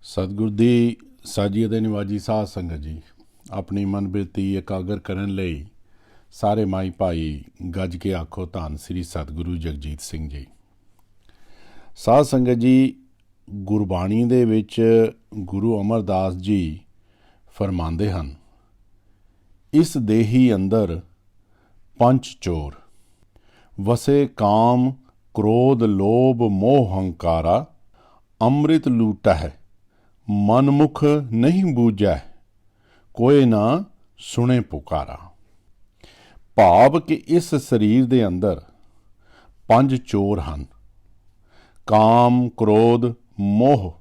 ਸਤਿਗੁਰ ਦੀ ਸਾਜੀ ਅਤੇ ਨਿਵਾਜੀ ਸਾਧ ਸੰਗਤ ਜੀ, ਆਪਣੀ ਮਨਬਿਰਤੀ ਇਕਾਗਰ ਕਰਨ ਲਈ ਸਾਰੇ ਮਾਈ ਭਾਈ ਗੱਜ ਕੇ ਆਖੋ ਧੰਨ ਸ੍ਰੀ ਸਤਿਗੁਰੂ ਜਗਜੀਤ ਸਿੰਘ ਜੀ। ਸਾਧ ਸੰਗਤ ਜੀ, ਗੁਰਬਾਣੀ ਦੇ ਵਿੱਚ ਗੁਰੂ ਅਮਰਦਾਸ ਜੀ ਫਰਮਾਉਂਦੇ ਹਨ, ਇਸ ਦੇਹੀ ਅੰਦਰ ਪੰਜ ਚੋਰ ਵਸੇ ਕਾਮ ਕ੍ਰੋਧ ਲੋਭ ਮੋਹ ਹੰਕਾਰਾ, ਅੰਮ੍ਰਿਤ ਲੂਟਾ ਹੈ ਮਨਮੁਖ ਨਹੀਂ ਬੂਝੈ, ਕੋਏ ਨਾ ਸੁਣੇ ਪੁਕਾਰਾ। ਭਾਵ ਕਿ ਇਸ ਸਰੀਰ ਦੇ ਅੰਦਰ ਪੰਜ ਚੋਰ ਹਨ, ਕਾਮ ਕ੍ਰੋਧ ਮੋਹ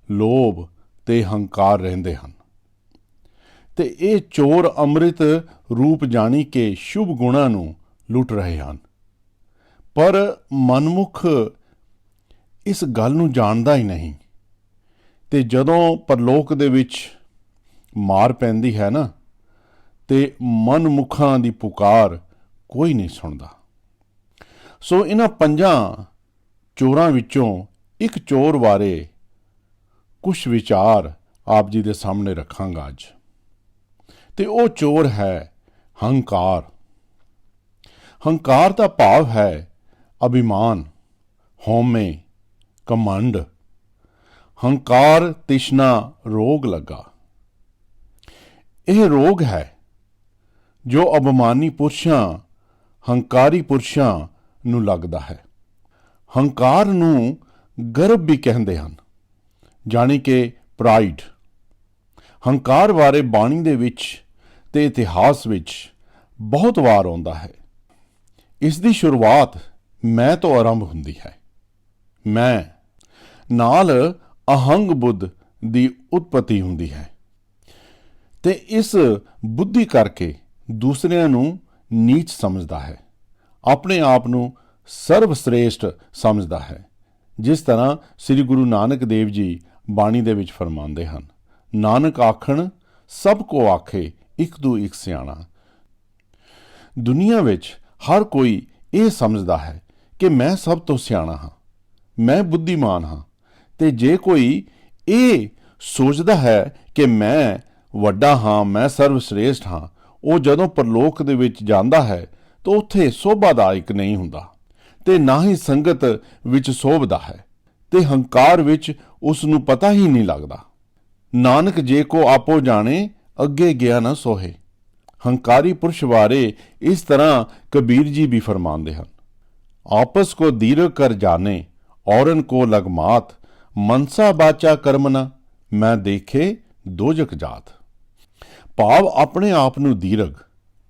ਲੋਭ ਤੇ ਹੰਕਾਰ ਰਹਿੰਦੇ ਹਨ। ਤੇ ਇਹ ਚੋਰ ਅੰਮ੍ਰਿਤ ਰੂਪ ਜਾਣੀ ਕਿ ਸ਼ੁਭ ਗੁਣਾਂ ਨੂੰ ਲੁੱਟ ਰਹੇ ਹਨ, ਪਰ ਮਨਮੁਖ ਇਸ ਗੱਲ ਨੂੰ ਜਾਣਦਾ ਹੀ ਨਹੀਂ। ਤੇ ਜਦੋਂ ਪਰਲੋਕ ਦੇ ਵਿੱਚ ਮਾਰ ਪੈਂਦੀ ਹੈ ਨਾ, ਤੇ ਮਨਮੁਖਾਂ ਦੀ ਪੁਕਾਰ ਕੋਈ ਨਹੀਂ ਸੁਣਦਾ। ਸੋ ਇਹਨਾਂ ਪੰਜਾਂ ਚੋਰਾਂ ਵਿੱਚੋਂ ਇੱਕ ਚੋਰ ਬਾਰੇ ਕੁਝ ਵਿਚਾਰ ਆਪ ਜੀ ਦੇ ਸਾਹਮਣੇ ਰੱਖਾਂਗਾ ਅੱਜ। ਤੇ ਉਹ ਚੋਰ ਹੈ ਹੰਕਾਰ। ਹੰਕਾਰ ਦਾ ਭਾਵ ਹੈ ਅਭਿਮਾਨ, ਹਉਮੈ, ਘਮੰਡ। ਹੰਕਾਰ ਤ੍ਰਿਸ਼ਨਾ ਰੋਗ ਲੱਗਾ। ਇਹ ਰੋਗ ਹੈ ਜੋ ਅਭਿਮਾਨੀ ਪੁਰਸ਼ਾਂ, ਹੰਕਾਰੀ ਪੁਰਸ਼ਾਂ ਨੂੰ ਲੱਗਦਾ ਹੈ। ਹੰਕਾਰ ਨੂੰ ਗਰਵ ਵੀ ਕਹਿੰਦੇ ਹਨ, ਜਾਣੀ ਕਿ ਪ੍ਰਾਈਡ। ਹੰਕਾਰ ਬਾਰੇ ਬਾਣੀ ਦੇ ਵਿੱਚ ਤੇ ਇਤਿਹਾਸ ਵਿੱਚ ਬਹੁਤ ਵਾਰ ਆਉਂਦਾ ਹੈ। ਇਸ ਦੀ ਸ਼ੁਰੂਆਤ ਮੈਂ ਤੋਂ ਆਰੰਭ ਹੁੰਦੀ ਹੈ। ਮੈਂ ਨਾਲ ਅਹੰਗ ਬੁੱਧ ਦੀ ਉਤਪਤੀ ਹੁੰਦੀ ਹੈ, ਤੇ ਇਸ ਬੁੱਧੀ ਕਰਕੇ ਦੂਸਰਿਆਂ ਨੂੰ ਨੀਚ ਸਮਝਦਾ ਹੈ, ਆਪਣੇ ਆਪ ਨੂੰ ਸਰਵਸ਼੍ਰੇਸ਼ਟ ਸਮਝਦਾ ਹੈ। ਜਿਸ ਤਰ੍ਹਾਂ ਸ੍ਰੀ ਗੁਰੂ ਨਾਨਕ ਦੇਵ ਜੀ ਬਾਣੀ ਦੇ ਵਿੱਚ ਫਰਮਾਉਂਦੇ ਹਨ, ਨਾਨਕ ਆਖਣ ਸਭ ਕੋ ਆਖੇ ਇੱਕ ਦੂ ਇੱਕ ਸਿਆਣਾ। ਦੁਨੀਆ ਵਿੱਚ ਹਰ ਕੋਈ ਇਹ ਸਮਝਦਾ ਹੈ ਕਿ ਮੈਂ ਸਭ ਤੋਂ ਸਿਆਣਾ ਹਾਂ, ਮੈਂ ਬੁੱਧੀਮਾਨ ਹਾਂ। ਤੇ ਜੇ ਕੋਈ ਇਹ ਸੋਚਦਾ ਹੈ ਕਿ ਮੈਂ ਵੱਡਾ ਹਾਂ, ਮੈਂ ਸਰਵਸ਼੍ਰੇਸ਼ਟ ਹਾਂ, ਉਹ ਜਦੋਂ ਪਰਲੋਕ ਦੇ ਵਿੱਚ ਜਾਂਦਾ ਹੈ ਤਾਂ ਉੱਥੇ ਸੋਭਾਦਾਇਕ ਨਹੀਂ ਹੁੰਦਾ, ਤੇ ਨਾ ਹੀ ਸੰਗਤ ਵਿੱਚ ਸੋਭਦਾ ਹੈ, ਤੇ ਹੰਕਾਰ ਵਿੱਚ ਉਸ ਨੂੰ ਪਤਾ ਹੀ ਨਹੀਂ ਲੱਗਦਾ। ਨਾਨਕ ਜੇ ਕੋ ਆਪੋ ਜਾਣੇ, ਅੱਗੇ ਗਿਆ ਨਾ ਸੋਹੇ। ਹੰਕਾਰੀ ਪੁਰਸ਼ ਬਾਰੇ ਇਸ ਤਰ੍ਹਾਂ ਕਬੀਰ ਜੀ ਵੀ ਫਰਮਾਉਂਦੇ ਹਨ, ਆਪਸ ਕੋ ਦੀਰਘ ਕਰ ਜਾਣੇ, ਔਰਨ ਕੋ ਲਗਮਾਤ, ਮਨਸਾ ਬਾਚਾ ਕਰਮਨਾ, ਮੈਂ ਦੇਖੇ ਦੋਜਕ ਜਾਤ। ਭਾਵ ਆਪਣੇ ਆਪ ਨੂੰ ਦੀਰਘ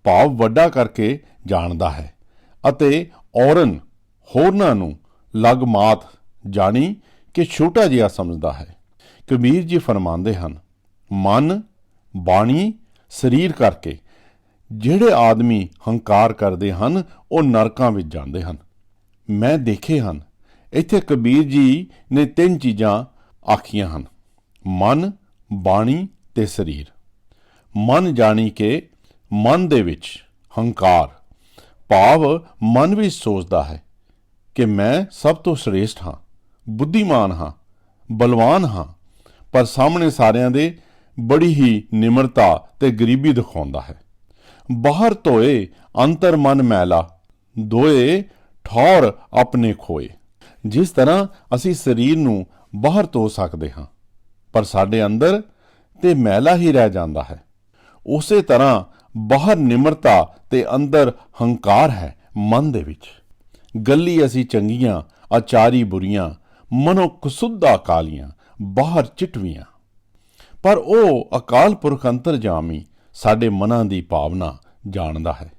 ਭਾਵ ਵੱਡਾ ਕਰਕੇ ਜਾਣਦਾ ਹੈ, ਅਤੇ ਔਰਨ ਹੋਰਨਾਂ ਨੂੰ ਲਗਮਾਤ ਜਾਣੀ ਕਿ ਛੋਟਾ ਜਿਹਾ ਸਮਝਦਾ ਹੈ। ਕਬੀਰ ਜੀ ਫਰਮਾਉਂਦੇ ਹਨ, ਮਨ ਬਾਣੀ ਸਰੀਰ ਕਰਕੇ ਜਿਹੜੇ ਆਦਮੀ ਹੰਕਾਰ ਕਰਦੇ ਹਨ ਉਹ ਨਰਕਾਂ ਵਿੱਚ ਜਾਂਦੇ ਹਨ। ਮੈਂ ਦੇਖੇ ਹਨ। ਇੱਥੇ ਕਬੀਰ ਜੀ ਨੇ ਤਿੰਨ ਚੀਜ਼ਾਂ ਆਖੀਆਂ ਹਨ, ਮਨ, ਬਾਣੀ ਤੇ ਸਰੀਰ। ਮਨ ਜਾਣੀ ਕਿ ਮਨ ਦੇ ਵਿੱਚ ਹੰਕਾਰ, ਭਾਵ ਮਨ ਵੀ ਸੋਚਦਾ ਹੈ ਕਿ ਮੈਂ ਸਭ ਤੋਂ ਸ੍ਰੇਸ਼ਟ ਹਾਂ, ਬੁੱਧੀਮਾਨ ਹਾਂ, ਬਲਵਾਨ ਹਾਂ, ਪਰ ਸਾਹਮਣੇ ਸਾਰਿਆਂ ਦੇ ਬੜੀ ਹੀ ਨਿਮਰਤਾ ਤੇ ਗਰੀਬੀ ਦਿਖਾਉਂਦਾ ਹੈ। ਬਾਹਰ ਧੋਏ ਅੰਤਰ ਮਨ ਮੈਲਾ, ਦੋਏ ਠੌਰ ਆਪਣੇ ਖੋਏ। ਜਿਸ ਤਰ੍ਹਾਂ ਅਸੀਂ ਸਰੀਰ ਨੂੰ ਬਾਹਰ ਧੋ ਸਕਦੇ ਹਾਂ, ਪਰ ਸਾਡੇ ਅੰਦਰ ਤੇ ਮੈਲਾ ਹੀ ਰਹਿ ਜਾਂਦਾ ਹੈ, ਉਸੇ ਤਰ੍ਹਾਂ ਬਾਹਰ ਨਿਮਰਤਾ ਤੇ ਅੰਦਰ ਹੰਕਾਰ ਹੈ ਮਨ ਦੇ ਵਿੱਚ। ਗੱਲੀ ਅਸੀਂ ਚੰਗੀਆਂ, ਆਚਾਰੀ ਬੁਰੀਆਂ, ਮਨੋ ਕਸੁੱਧਾ ਕਾਲੀਆਂ, ਬਾਹਰ ਚਿਟਵੀਆਂ। ਪਰ ਉਹ ਅਕਾਲ ਪੁਰਖ ਅੰਤਰਜਾਮੀ ਸਾਡੇ ਮਨਾਂ ਦੀ ਭਾਵਨਾ ਜਾਣਦਾ ਹੈ।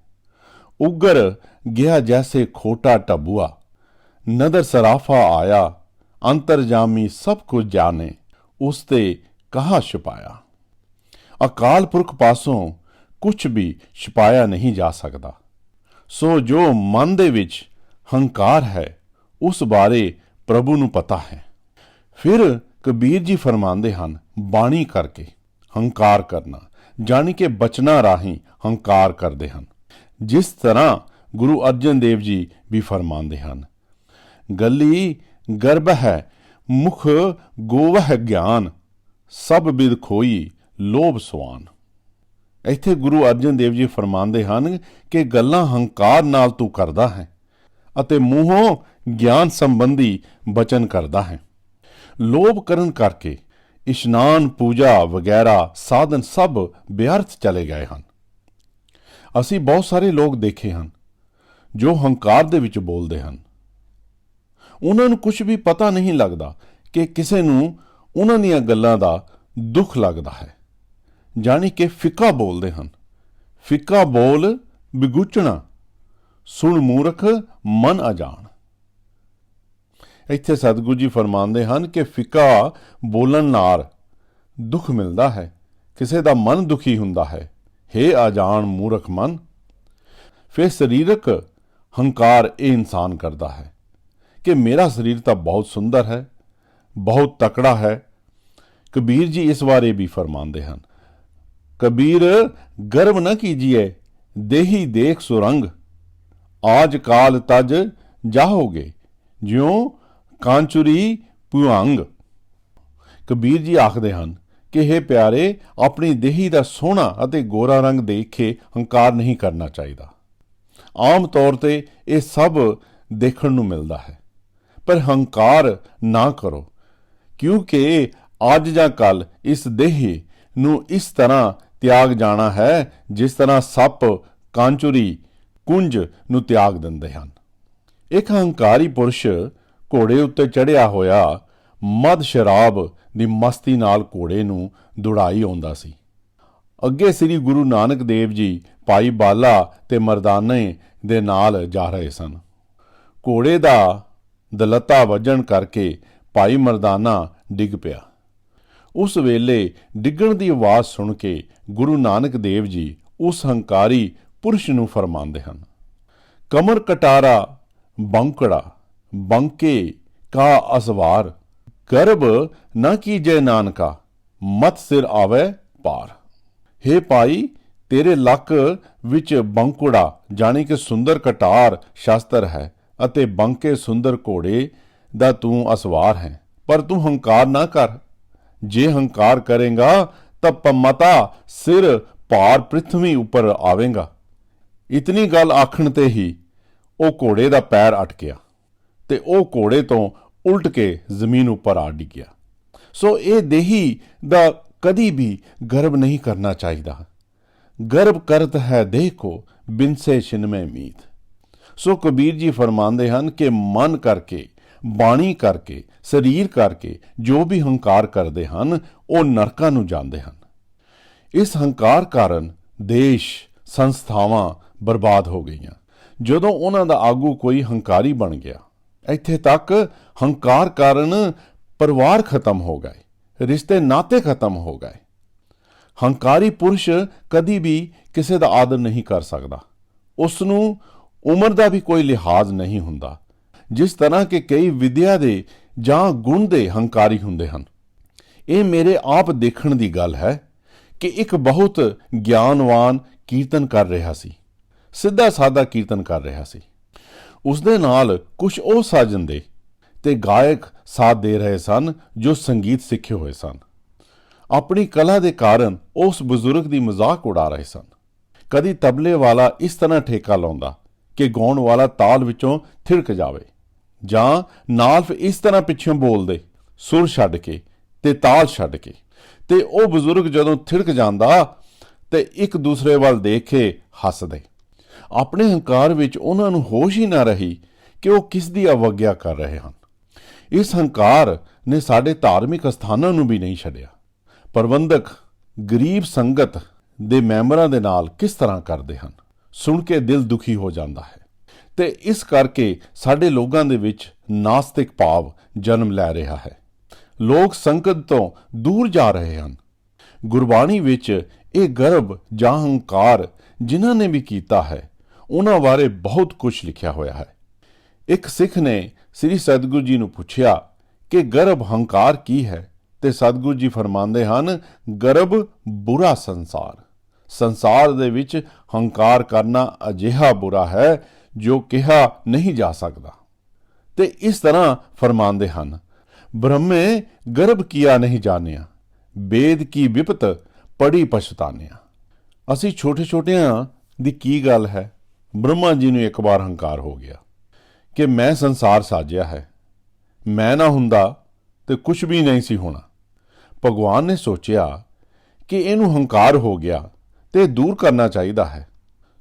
ਉਗਰ ਗਿਆ ਜੈਸੇ ਖੋਟਾ ਟਬੂਆ, ਨਦਰ ਸਰਾਫਾ ਆਇਆ, ਅੰਤਰਜਾਮੀ ਸਭ ਕੁਝ ਜਾਣੇ, ਉਸ ਤੇ ਕਹਾਂ ਛੁਪਾਇਆ। ਅਕਾਲ ਪੁਰਖ ਪਾਸੋਂ ਕੁਝ ਵੀ ਛੁਪਾਇਆ ਨਹੀਂ ਜਾ ਸਕਦਾ। ਸੋ ਜੋ ਮਨ ਦੇ ਵਿੱਚ ਹੰਕਾਰ ਹੈ, ਉਸ ਬਾਰੇ ਪ੍ਰਭੂ ਨੂੰ ਪਤਾ ਹੈ। ਫਿਰ ਕਬੀਰ ਜੀ ਫਰਮਾਉਂਦੇ ਹਨ, ਬਾਣੀ ਕਰਕੇ ਹੰਕਾਰ ਕਰਨਾ, ਜਾਣੀ ਕਿ ਬਚਨਾਂ ਰਾਹੀਂ ਹੰਕਾਰ ਕਰਦੇ ਹਨ। ਜਿਸ ਤਰ੍ਹਾਂ ਗੁਰੂ ਅਰਜਨ ਦੇਵ ਜੀ ਵੀ ਫਰਮਾਉਂਦੇ ਹਨ, ਗੱਲੀ ਗਰਭ ਹੈ ਮੁਖ ਗੋਵਹ ਗਿਆਨ, ਸਭ ਬਿਦ ਖੋਈ ਲੋਭ ਸਵਾਨ। ਇੱਥੇ ਗੁਰੂ ਅਰਜਨ ਦੇਵ ਜੀ ਫਰਮਾਉਂਦੇ ਹਨ ਕਿ ਗੱਲਾਂ ਹੰਕਾਰ ਨਾਲ ਤੂੰ ਕਰਦਾ ਹੈ ਅਤੇ ਮੂੰਹੋਂ ਗਿਆਨ ਸੰਬੰਧੀ ਬਚਨ ਕਰਦਾ ਹੈ। ਲੋਭ ਕਰਨ ਕਰਕੇ ਇਸ਼ਨਾਨ ਪੂਜਾ ਵਗੈਰਾ ਸਾਧਨ ਸਭ ਵਿਅਰਥ ਚਲੇ ਗਏ ਹਨ। ਅਸੀਂ ਬਹੁਤ ਸਾਰੇ ਲੋਕ ਦੇਖੇ ਹਨ ਜੋ ਹੰਕਾਰ ਦੇ ਵਿੱਚ ਬੋਲਦੇ ਹਨ। ਉਹਨਾਂ ਨੂੰ ਕੁਝ ਵੀ ਪਤਾ ਨਹੀਂ ਲੱਗਦਾ ਕਿ ਕਿਸੇ ਨੂੰ ਉਹਨਾਂ ਦੀਆਂ ਗੱਲਾਂ ਦਾ ਦੁੱਖ ਲੱਗਦਾ ਹੈ, ਜਾਣੀ ਕਿ ਫਿੱਕਾ ਬੋਲਦੇ ਹਨ। ਫਿੱਕਾ ਬੋਲ ਬਿਗੁਚਣਾ, ਸੁਣ ਮੂਰਖ ਮਨ ਅਜਾਣ। ਇੱਥੇ ਸਤਿਗੁਰੂ ਜੀ ਫਰਮਾਉਂਦੇ ਹਨ ਕਿ ਫਿੱਕਾ ਬੋਲਣ ਨਾਲ ਦੁੱਖ ਮਿਲਦਾ ਹੈ, ਕਿਸੇ ਦਾ ਮਨ ਦੁਖੀ ਹੁੰਦਾ ਹੈ। ਹੇ ਅਜਾਣ ਮੂਰਖ ਮਨ। ਫਿਰ ਸਰੀਰਕ ਹੰਕਾਰ ਇਹ ਇਨਸਾਨ ਕਰਦਾ ਹੈ ਕਿ ਮੇਰਾ ਸਰੀਰ ਤਾਂ ਬਹੁਤ ਸੁੰਦਰ ਹੈ, ਬਹੁਤ ਤਕੜਾ ਹੈ। ਕਬੀਰ ਜੀ ਇਸ ਬਾਰੇ ਵੀ ਫਰਮਾਉਂਦੇ ਹਨ, ਕਬੀਰ ਗਰਵ न कीजिए देही देख सुरंग, आज काल तज जाहोगे ज्यों कांचुरी भुअंग। ਕਬੀਰ ਜੀ ਆਖਦੇ ਹਨ ਕਿ हे ਪਿਆਰੇ, ਆਪਣੀ ਦੇਹੀ ਦਾ ਸੋਹਣਾ ਅਤੇ ਗੋਰਾ ਰੰਗ ਦੇਖ ਕੇ ਹੰਕਾਰ ਨਹੀਂ ਕਰਨਾ ਚਾਹੀਦਾ। ਆਮ ਤੌਰ ਤੇ ਇਹ ਸਭ ਦੇਖਣ ਨੂੰ ਮਿਲਦਾ ਹੈ, ਪਰ ਹੰਕਾਰ ਨਾ ਕਰੋ, ਕਿਉਂਕਿ ਅੱਜ ਜਾਂ ਕੱਲ ਇਸ ਦੇਹੀ ਨੂੰ ਇਸ ਤਰ੍ਹਾਂ ਤਿਆਗ ਜਾਣਾ ਹੈ ਜਿਸ ਤਰ੍ਹਾਂ ਸੱਪ ਕਾਂਚੁਰੀ ਕੁੰਜ ਨੂੰ ਤਿਆਗ ਦਿੰਦੇ ਹਨ। ਇੱਕ ਹੰਕਾਰੀ ਪੁਰਸ਼ ਘੋੜੇ ਉੱਤੇ ਚੜ੍ਹਿਆ ਹੋਇਆ ਮਦ ਸ਼ਰਾਬ ਦੀ ਮਸਤੀ ਨਾਲ ਘੋੜੇ ਨੂੰ ਦੌੜਾਈ ਆਉਂਦਾ ਸੀ। ਅੱਗੇ ਸ੍ਰੀ ਗੁਰੂ ਨਾਨਕ ਦੇਵ ਜੀ ਭਾਈ ਬਾਲਾ ਤੇ ਮਰਦਾਨੇ ਦੇ ਨਾਲ ਜਾ ਰਹੇ ਸਨ। ਘੋੜੇ ਦਾ ਦਲੱਤਾ ਵੱਜਣ ਕਰਕੇ ਭਾਈ ਮਰਦਾਨਾ ਡਿੱਗ ਪਿਆ। ਉਸ ਵੇਲੇ ਡਿੱਗਣ ਦੀ ਆਵਾਜ਼ ਸੁਣ ਕੇ ਗੁਰੂ ਨਾਨਕ ਦੇਵ ਜੀ ਉਸ ਹੰਕਾਰੀ ਪੁਰਸ਼ ਨੂੰ ਫਰਮਾਉਂਦੇ ਹਨ, ਕਮਰ ਕਟਾਰਾ ਬੰਕੜਾ ਬੰਕੇ ਕਾ ਅਸਵਾਰ, ਗਰਭ ਨਾ ਕੀਜੈ ਨਾਨਕਾ ਮਤ ਸਿਰ ਆਵੇ ਪਾਰ। ਹੇ ਭਾਈ, ਤੇਰੇ ਲੱਕ ਵਿੱਚ ਬੰਕੁੜਾ ਜਾਣੀ ਕਿ ਸੁੰਦਰ ਕਟਾਰ ਸ਼ਾਸਤਰ ਹੈ ਅਤੇ ਬੰਕੇ ਸੁੰਦਰ ਘੋੜੇ ਦਾ ਤੂੰ ਅਸਵਾਰ ਹੈ, ਪਰ ਤੂੰ ਹੰਕਾਰ ਨਾ ਕਰ। ਜੇ ਹੰਕਾਰ ਕਰੇਗਾ ਤਾਂ ਪਮਤਾ ਸਿਰ ਭਾਰ ਪ੍ਰਿਥਵੀ ਉੱਪਰ ਆਵੇਗਾ। ਇਤਨੀ ਗੱਲ ਆਖਣ ਤੇ ਹੀ ਉਹ ਘੋੜੇ ਦਾ ਪੈਰ ਅਟਕਿਆ ਤੇ ਉਹ ਘੋੜੇ ਤੋਂ ਉਲਟ ਕੇ ਜ਼ਮੀਨ ਉੱਪਰ ਆ ਡਿੱਗਿਆ। ਸੋ ਇਹ ਦੇਹੀ ਦਾ ਕਦੀ ਵੀ ਗਰਬ ਨਹੀਂ ਕਰਨਾ ਚਾਹੀਦਾ। ਗਰਬ ਕਰਤ ਹੈ ਦੇਹ ਕੋ ਬਿਨ ਸੇ ਛਿਨਮੈ ਮੀਤ। ਸੋ ਕਬੀਰ ਜੀ ਫਰਮਾਉਂਦੇ ਹਨ ਕਿ ਮਨ ਕਰਕੇ, ਬਾਣੀ ਕਰਕੇ, ਸਰੀਰ ਕਰਕੇ ਜੋ ਵੀ ਹੰਕਾਰ ਕਰਦੇ ਹਨ ਉਹ ਨਰਕਾਂ ਨੂੰ ਜਾਂਦੇ ਹਨ। ਇਸ ਹੰਕਾਰ ਕਾਰਨ ਦੇਸ਼, ਸੰਸਥਾਵਾਂ ਬਰਬਾਦ ਹੋ ਗਈਆਂ ਜਦੋਂ ਉਹਨਾਂ ਦਾ ਆਗੂ ਕੋਈ ਹੰਕਾਰੀ ਬਣ ਗਿਆ। ਇੱਥੇ ਤੱਕ ਹੰਕਾਰ ਕਾਰਨ ਪਰਿਵਾਰ ਖਤਮ ਹੋ ਗਏ, ਰਿਸ਼ਤੇ ਨਾਤੇ ਖਤਮ ਹੋ ਗਏ। ਹੰਕਾਰੀ ਪੁਰਸ਼ ਕਦੀ ਵੀ ਕਿਸੇ ਦਾ ਆਦਰ ਨਹੀਂ ਕਰ ਸਕਦਾ। ਉਸ ਨੂੰ ਉਮਰ ਦਾ ਵੀ ਕੋਈ ਲਿਹਾਜ਼ ਨਹੀਂ ਹੁੰਦਾ, ਜਿਸ ਤਰ੍ਹਾਂ ਕਿ ਕਈ ਵਿਦਿਆ ਦੇ ਜਾਂ ਗੁਣ ਦੇ ਹੰਕਾਰੀ ਹੁੰਦੇ ਹਨ। ਇਹ ਮੇਰੇ ਆਪ ਦੇਖਣ ਦੀ ਗੱਲ ਹੈ ਕਿ ਇੱਕ ਬਹੁਤ ਗਿਆਨਵਾਨ ਕੀਰਤਨ ਕਰ ਰਿਹਾ ਸੀ, ਸਿੱਧਾ ਸਾਦਾ ਕੀਰਤਨ ਕਰ ਰਿਹਾ ਸੀ। ਉਸਦੇ ਨਾਲ ਕੁਝ ਉਹ ਸਾਜੰਦੇ ਤੇ ਗਾਇਕ ਸਾਥ ਦੇ ਰਹੇ ਸਨ ਜੋ ਸੰਗੀਤ ਸਿੱਖੇ ਹੋਏ ਸਨ। ਆਪਣੀ ਕਲਾ ਦੇ ਕਾਰਨ ਉਸ ਬਜ਼ੁਰਗ ਦੀ ਮਜ਼ਾਕ ਉਡਾ ਰਹੇ ਸਨ। ਕਦੀ ਤਬਲੇ ਵਾਲਾ ਇਸ ਤਰ੍ਹਾਂ ਠੇਕਾ ਲਾਉਂਦਾ ਕਿ ਗਾਉਣ ਵਾਲਾ ਤਾਲ ਵਿੱਚੋਂ ਥਿੜਕ ਜਾਵੇ, ਜਾਂ ਨਾਲਫ ਇਸ ਤਰ੍ਹਾਂ ਪਿੱਛੋਂ ਬੋਲਦੇ ਸੁਰ ਛੱਡ ਕੇ ਤੇ ਤਾਲ ਛੱਡ ਕੇ, ਤੇ ਉਹ ਬਜ਼ੁਰਗ ਜਦੋਂ ਥਿੜਕ ਜਾਂਦਾ ਤੇ ਇੱਕ ਦੂਸਰੇ ਵੱਲ ਦੇਖ ਕੇ ਹੱਸਦੇ। ਆਪਣੇ ਹੰਕਾਰ ਵਿੱਚ ਉਹਨਾਂ ਨੂੰ ਹੋਸ਼ ਹੀ ਨਾ ਰਹੀ ਕਿ ਉਹ ਕਿਸ ਦੀ ਅਵਗਿਆ ਕਰ ਰਹੇ ਹਨ। ਇਸ ਹੰਕਾਰ ਨੇ ਸਾਡੇ ਧਾਰਮਿਕ ਅਸਥਾਨਾਂ ਨੂੰ ਵੀ ਨਹੀਂ ਛੱਡਿਆ। ਪ੍ਰਬੰਧਕ ਗਰੀਬ ਸੰਗਤ ਦੇ ਮੈਂਬਰਾਂ ਦੇ ਨਾਲ ਕਿਸ ਤਰ੍ਹਾਂ ਕਰਦੇ ਹਨ, ਸੁਣ ਕੇ ਦਿਲ ਦੁਖੀ ਹੋ ਜਾਂਦਾ ਹੈ। ਤੇ ਇਸ ਕਰਕੇ ਸਾਡੇ ਲੋਕਾਂ ਦੇ ਵਿੱਚ ਨਾਸਤਿਕ ਭਾਵ ਜਨਮ ਲੈ ਰਿਹਾ ਹੈ। ਲੋਕ ਸੰਗਤ ਤੋਂ ਦੂਰ ਜਾ ਰਹੇ ਹਨ। ਗੁਰਬਾਣੀ ਵਿੱਚ ਇਹ ਗਰਭ ਜਾਂ ਹੰਕਾਰ ਜਿਨ੍ਹਾਂ ਨੇ ਵੀ ਕੀਤਾ ਹੈ ਉਹਨਾਂ ਬਾਰੇ ਬਹੁਤ ਕੁਝ ਲਿਖਿਆ ਹੋਇਆ ਹੈ। ਇੱਕ ਸਿੱਖ ਨੇ ਸ੍ਰੀ ਸਤਿਗੁਰੂ ਜੀ ਨੂੰ ਪੁੱਛਿਆ ਕਿ ਗਰਭ ਹੰਕਾਰ ਕੀ ਹੈ, ਤੇ ਸਤਿਗੁਰੂ ਜੀ ਫਰਮਾਉਂਦੇ ਹਨ, ਗਰਭ ਬੁਰਾ ਸੰਸਾਰ। ਸੰਸਾਰ ਦੇ ਵਿੱਚ ਹੰਕਾਰ ਕਰਨਾ ਅਜਿਹਾ ਬੁਰਾ ਹੈ ਜੋ ਕਿਹਾ ਨਹੀਂ ਜਾ ਸਕਦਾ। ਤੇ ਇਸ ਤਰ੍ਹਾਂ ਫਰਮਾਉਂਦੇ ਹਨ, ਬ੍ਰਹਮੇ ਗਰਭ ਕੀਆ ਨਹੀਂ ਜਾਣਿਆ, वेद की विपत पड़ी पछतानिया। ਅਸੀਂ ਛੋਟੇ ਛੋਟਿਆਂ ਦੀ ਕੀ ਗੱਲ ਹੈ। ਬ੍ਰਹਮਾ ਜੀ ਨੂੰ ਇੱਕ ਵਾਰ ਹੰਕਾਰ ਹੋ ਗਿਆ ਕਿ ਮੈਂ ਸੰਸਾਰ ਸਾਜਿਆ ਹੈ, ਮੈਂ ਨਾ ਹੁੰਦਾ ਤੇ ਕੁਝ ਵੀ ਨਹੀਂ ਸੀ ਹੋਣਾ। ਭਗਵਾਨ ਨੇ ਸੋਚਿਆ ਕਿ ਇਹਨੂੰ ਹੰਕਾਰ ਹੋ ਗਿਆ ਤੇ ਦੂਰ ਕਰਨਾ ਚਾਹੀਦਾ ਹੈ।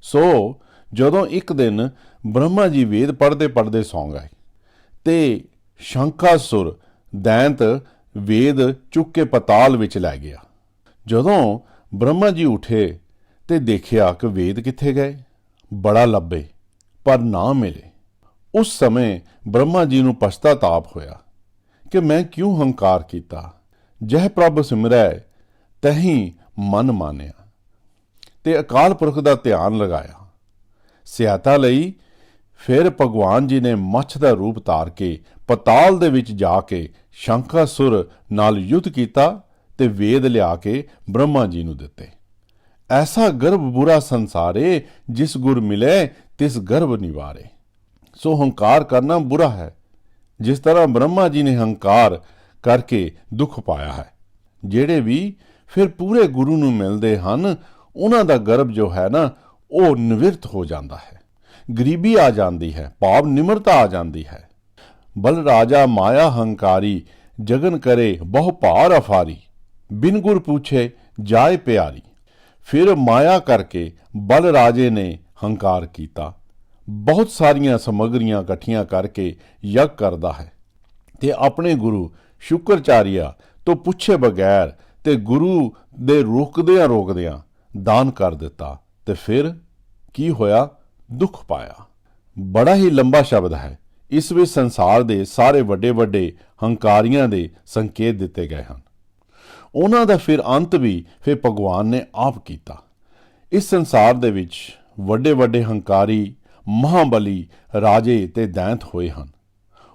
ਸੋ ਜਦੋਂ ਇੱਕ ਦਿਨ ਬ੍ਰਹਮਾ ਜੀ ਵੇਦ ਪੜ੍ਹਦੇ ਪੜ੍ਹਦੇ ਸੌਂ ਗਏ ਤੇ ਸ਼ੰਖਾਸੁਰ ਦੈਂਤ ਵੇਦ ਚੁੱਕ ਕੇ ਪਤਾਲ ਵਿੱਚ ਲੈ ਗਿਆ। ਜਦੋਂ ਬ੍ਰਹਮਾ ਜੀ ਉੱਠੇ ਤੇ ਦੇਖਿਆ ਕਿ ਵੇਦ ਕਿੱਥੇ ਗਏ। ਬੜਾ ਲੱਭੇ ਪਰ ਨਾ ਮਿਲੇ। ਉਸ ਸਮੇਂ ਬ੍ਰਹਮਾ ਜੀ ਨੂੰ ਪਛਤਾਤਾਪ ਹੋਇਆ ਕਿ ਮੈਂ ਕਿਉਂ ਹੰਕਾਰ ਕੀਤਾ। ਜਹ ਪ੍ਰਭ ਸਿਮਰੈ ਤਹੀਂ ਮਨ ਮਾਨਿਆ ਤੇ ਅਕਾਲ ਪੁਰਖ ਦਾ ਧਿਆਨ ਲਗਾਇਆ। ਸਹਾਇਤਾ ਲਈ ਫਿਰ ਭਗਵਾਨ ਜੀ ਨੇ ਮੱਛ ਦਾ ਰੂਪ ਧਾਰ ਕੇ ਪਤਾਲ ਦੇ ਵਿੱਚ ਜਾ ਕੇ ਸ਼ੰਖਾਸੁਰ ਨਾਲ ਯੁੱਧ ਕੀਤਾ ਤੇ ਵੇਦ ਲਿਆ ਕੇ ਬ੍ਰਹਮਾ ਜੀ ਨੂੰ ਦਿੱਤੇ। ਐਸਾ ਗਰਭ ਬੁਰਾ ਸੰਸਾਰੇ, ਜਿਸ ਗੁਰ ਮਿਲੇ ਤਿਸ ਗਰਭ ਨਿਵਾਰੇ। ਸੋ ਹੰਕਾਰ ਕਰਨਾ ਬੁਰਾ ਹੈ। ਜਿਸ ਤਰ੍ਹਾਂ ਬ੍ਰਹਮਾ ਜੀ ਨੇ ਹੰਕਾਰ ਕਰਕੇ ਦੁੱਖ ਪਾਇਆ ਹੈ। ਜਿਹੜੇ ਵੀ ਫਿਰ ਪੂਰੇ ਗੁਰੂ ਨੂੰ ਮਿਲਦੇ ਹਨ, ਉਹਨਾਂ ਦਾ ਗਰਭ ਜੋ ਹੈ ਨਾ, ਉਹ ਨਿਵਿਰਤ ਹੋ ਜਾਂਦਾ ਹੈ। ਗਰੀਬੀ ਆ ਜਾਂਦੀ ਹੈ, ਭਾਵ ਨਿਮਰਤਾ ਆ ਜਾਂਦੀ ਹੈ। ਬਲ ਰਾਜਾ ਮਾਇਆ ਹੰਕਾਰੀ, ਜਗਨ ਕਰੇ ਬਹੁ ਭਾਰ ਅਫਾਰੀ। ਬਿਨ ਗੁਰ ਪੁੱਛੇ ਜਾਏ ਪਿਆਰੀ। ਫਿਰ ਮਾਇਆ ਕਰਕੇ ਬਲ ਰਾਜੇ ਨੇ ਹੰਕਾਰ ਕੀਤਾ। ਬਹੁਤ ਸਾਰੀਆਂ ਸਮੱਗਰੀਆਂ ਇਕੱਠੀਆਂ ਕਰਕੇ ਯੱਗ ਕਰਦਾ ਹੈ ਤੇ ਆਪਣੇ ਗੁਰੂ ਸ਼ੁਕਰਚਾਰੀਆ ਤੋਂ ਪੁੱਛੇ ਬਗੈਰ ਤੇ ਗੁਰੂ ਦੇ ਰੋਕਦਿਆਂ ਦਾਨ ਕਰ ਦਿੱਤਾ। ਤੇ ਫਿਰ ਕੀ ਹੋਇਆ? ਦੁੱਖ ਪਾਇਆ। ਬੜਾ ਹੀ ਲੰਬਾ ਸ਼ਬਦ ਹੈ। ਇਸ ਵਿੱਚ ਸੰਸਾਰ ਦੇ ਸਾਰੇ ਵੱਡੇ ਵੱਡੇ ਹੰਕਾਰੀਆਂ ਦੇ ਸੰਕੇਤ ਦਿੱਤੇ ਗਏ ਹਨ। ਉਹਨਾਂ ਦਾ ਫਿਰ ਅੰਤ ਵੀ ਫਿਰ ਭਗਵਾਨ ਨੇ ਆਪ ਕੀਤਾ। ਇਸ ਸੰਸਾਰ ਦੇ ਵਿੱਚ ਵੱਡੇ ਵੱਡੇ ਹੰਕਾਰੀ ਮਹਾਬਲੀ ਰਾਜੇ ਤੇ ਦੈਂਤ ਹੋਏ ਹਨ।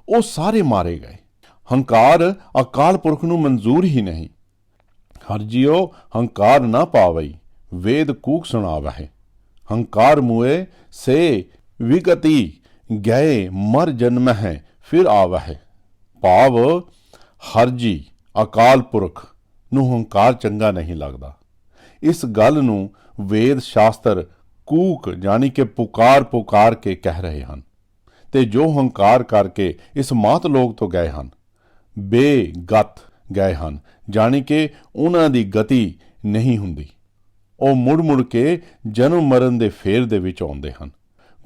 ਉਹ ਸਾਰੇ ਮਾਰੇ ਗਏ। ਹੰਕਾਰ ਅਕਾਲ ਪੁਰਖ ਨੂੰ ਮਨਜ਼ੂਰ ਹੀ ਨਹੀਂ। ਹਰ ਜੀਓ ਹੰਕਾਰ ਨਾ ਪਾਵਈ, ਵੇਦ ਕੂਕ ਸੁਣਾਵਹਿ। ਹੰਕਾਰ ਮੂਏ ਸੇ ਵਿਗਤੀ, ਗਏ ਮਰ ਜਨਮ ਹੈ ਫਿਰ ਆਵਹਿ। ਭਾਵ ਹਰ ਜੀ ਅਕਾਲ ਪੁਰਖ ਨੂੰ ਹੰਕਾਰ ਚੰਗਾ ਨਹੀਂ ਲੱਗਦਾ। ਇਸ ਗੱਲ ਨੂੰ ਵੇਦ ਸ਼ਾਸਤਰ ਕੂਕ ਜਾਣੀ ਕਿ ਪੁਕਾਰ ਕੇ ਕਹਿ ਰਹੇ ਹਨ। ਤੇ ਜੋ ਹੰਕਾਰ ਕਰਕੇ ਇਸ ਮਾਤ ਲੋਕ ਤੋਂ ਗਏ ਹਨ, ਬੇਗਤ ਗਏ ਹਨ, ਜਾਣੀ ਕਿ ਉਹਨਾਂ ਦੀ ਗਤੀ ਨਹੀਂ ਹੁੰਦੀ। ਉਹ ਮੁੜ ਕੇ ਜਨਮ ਮਰਨ ਦੇ ਫੇਰ ਦੇ ਵਿੱਚ ਆਉਂਦੇ ਹਨ।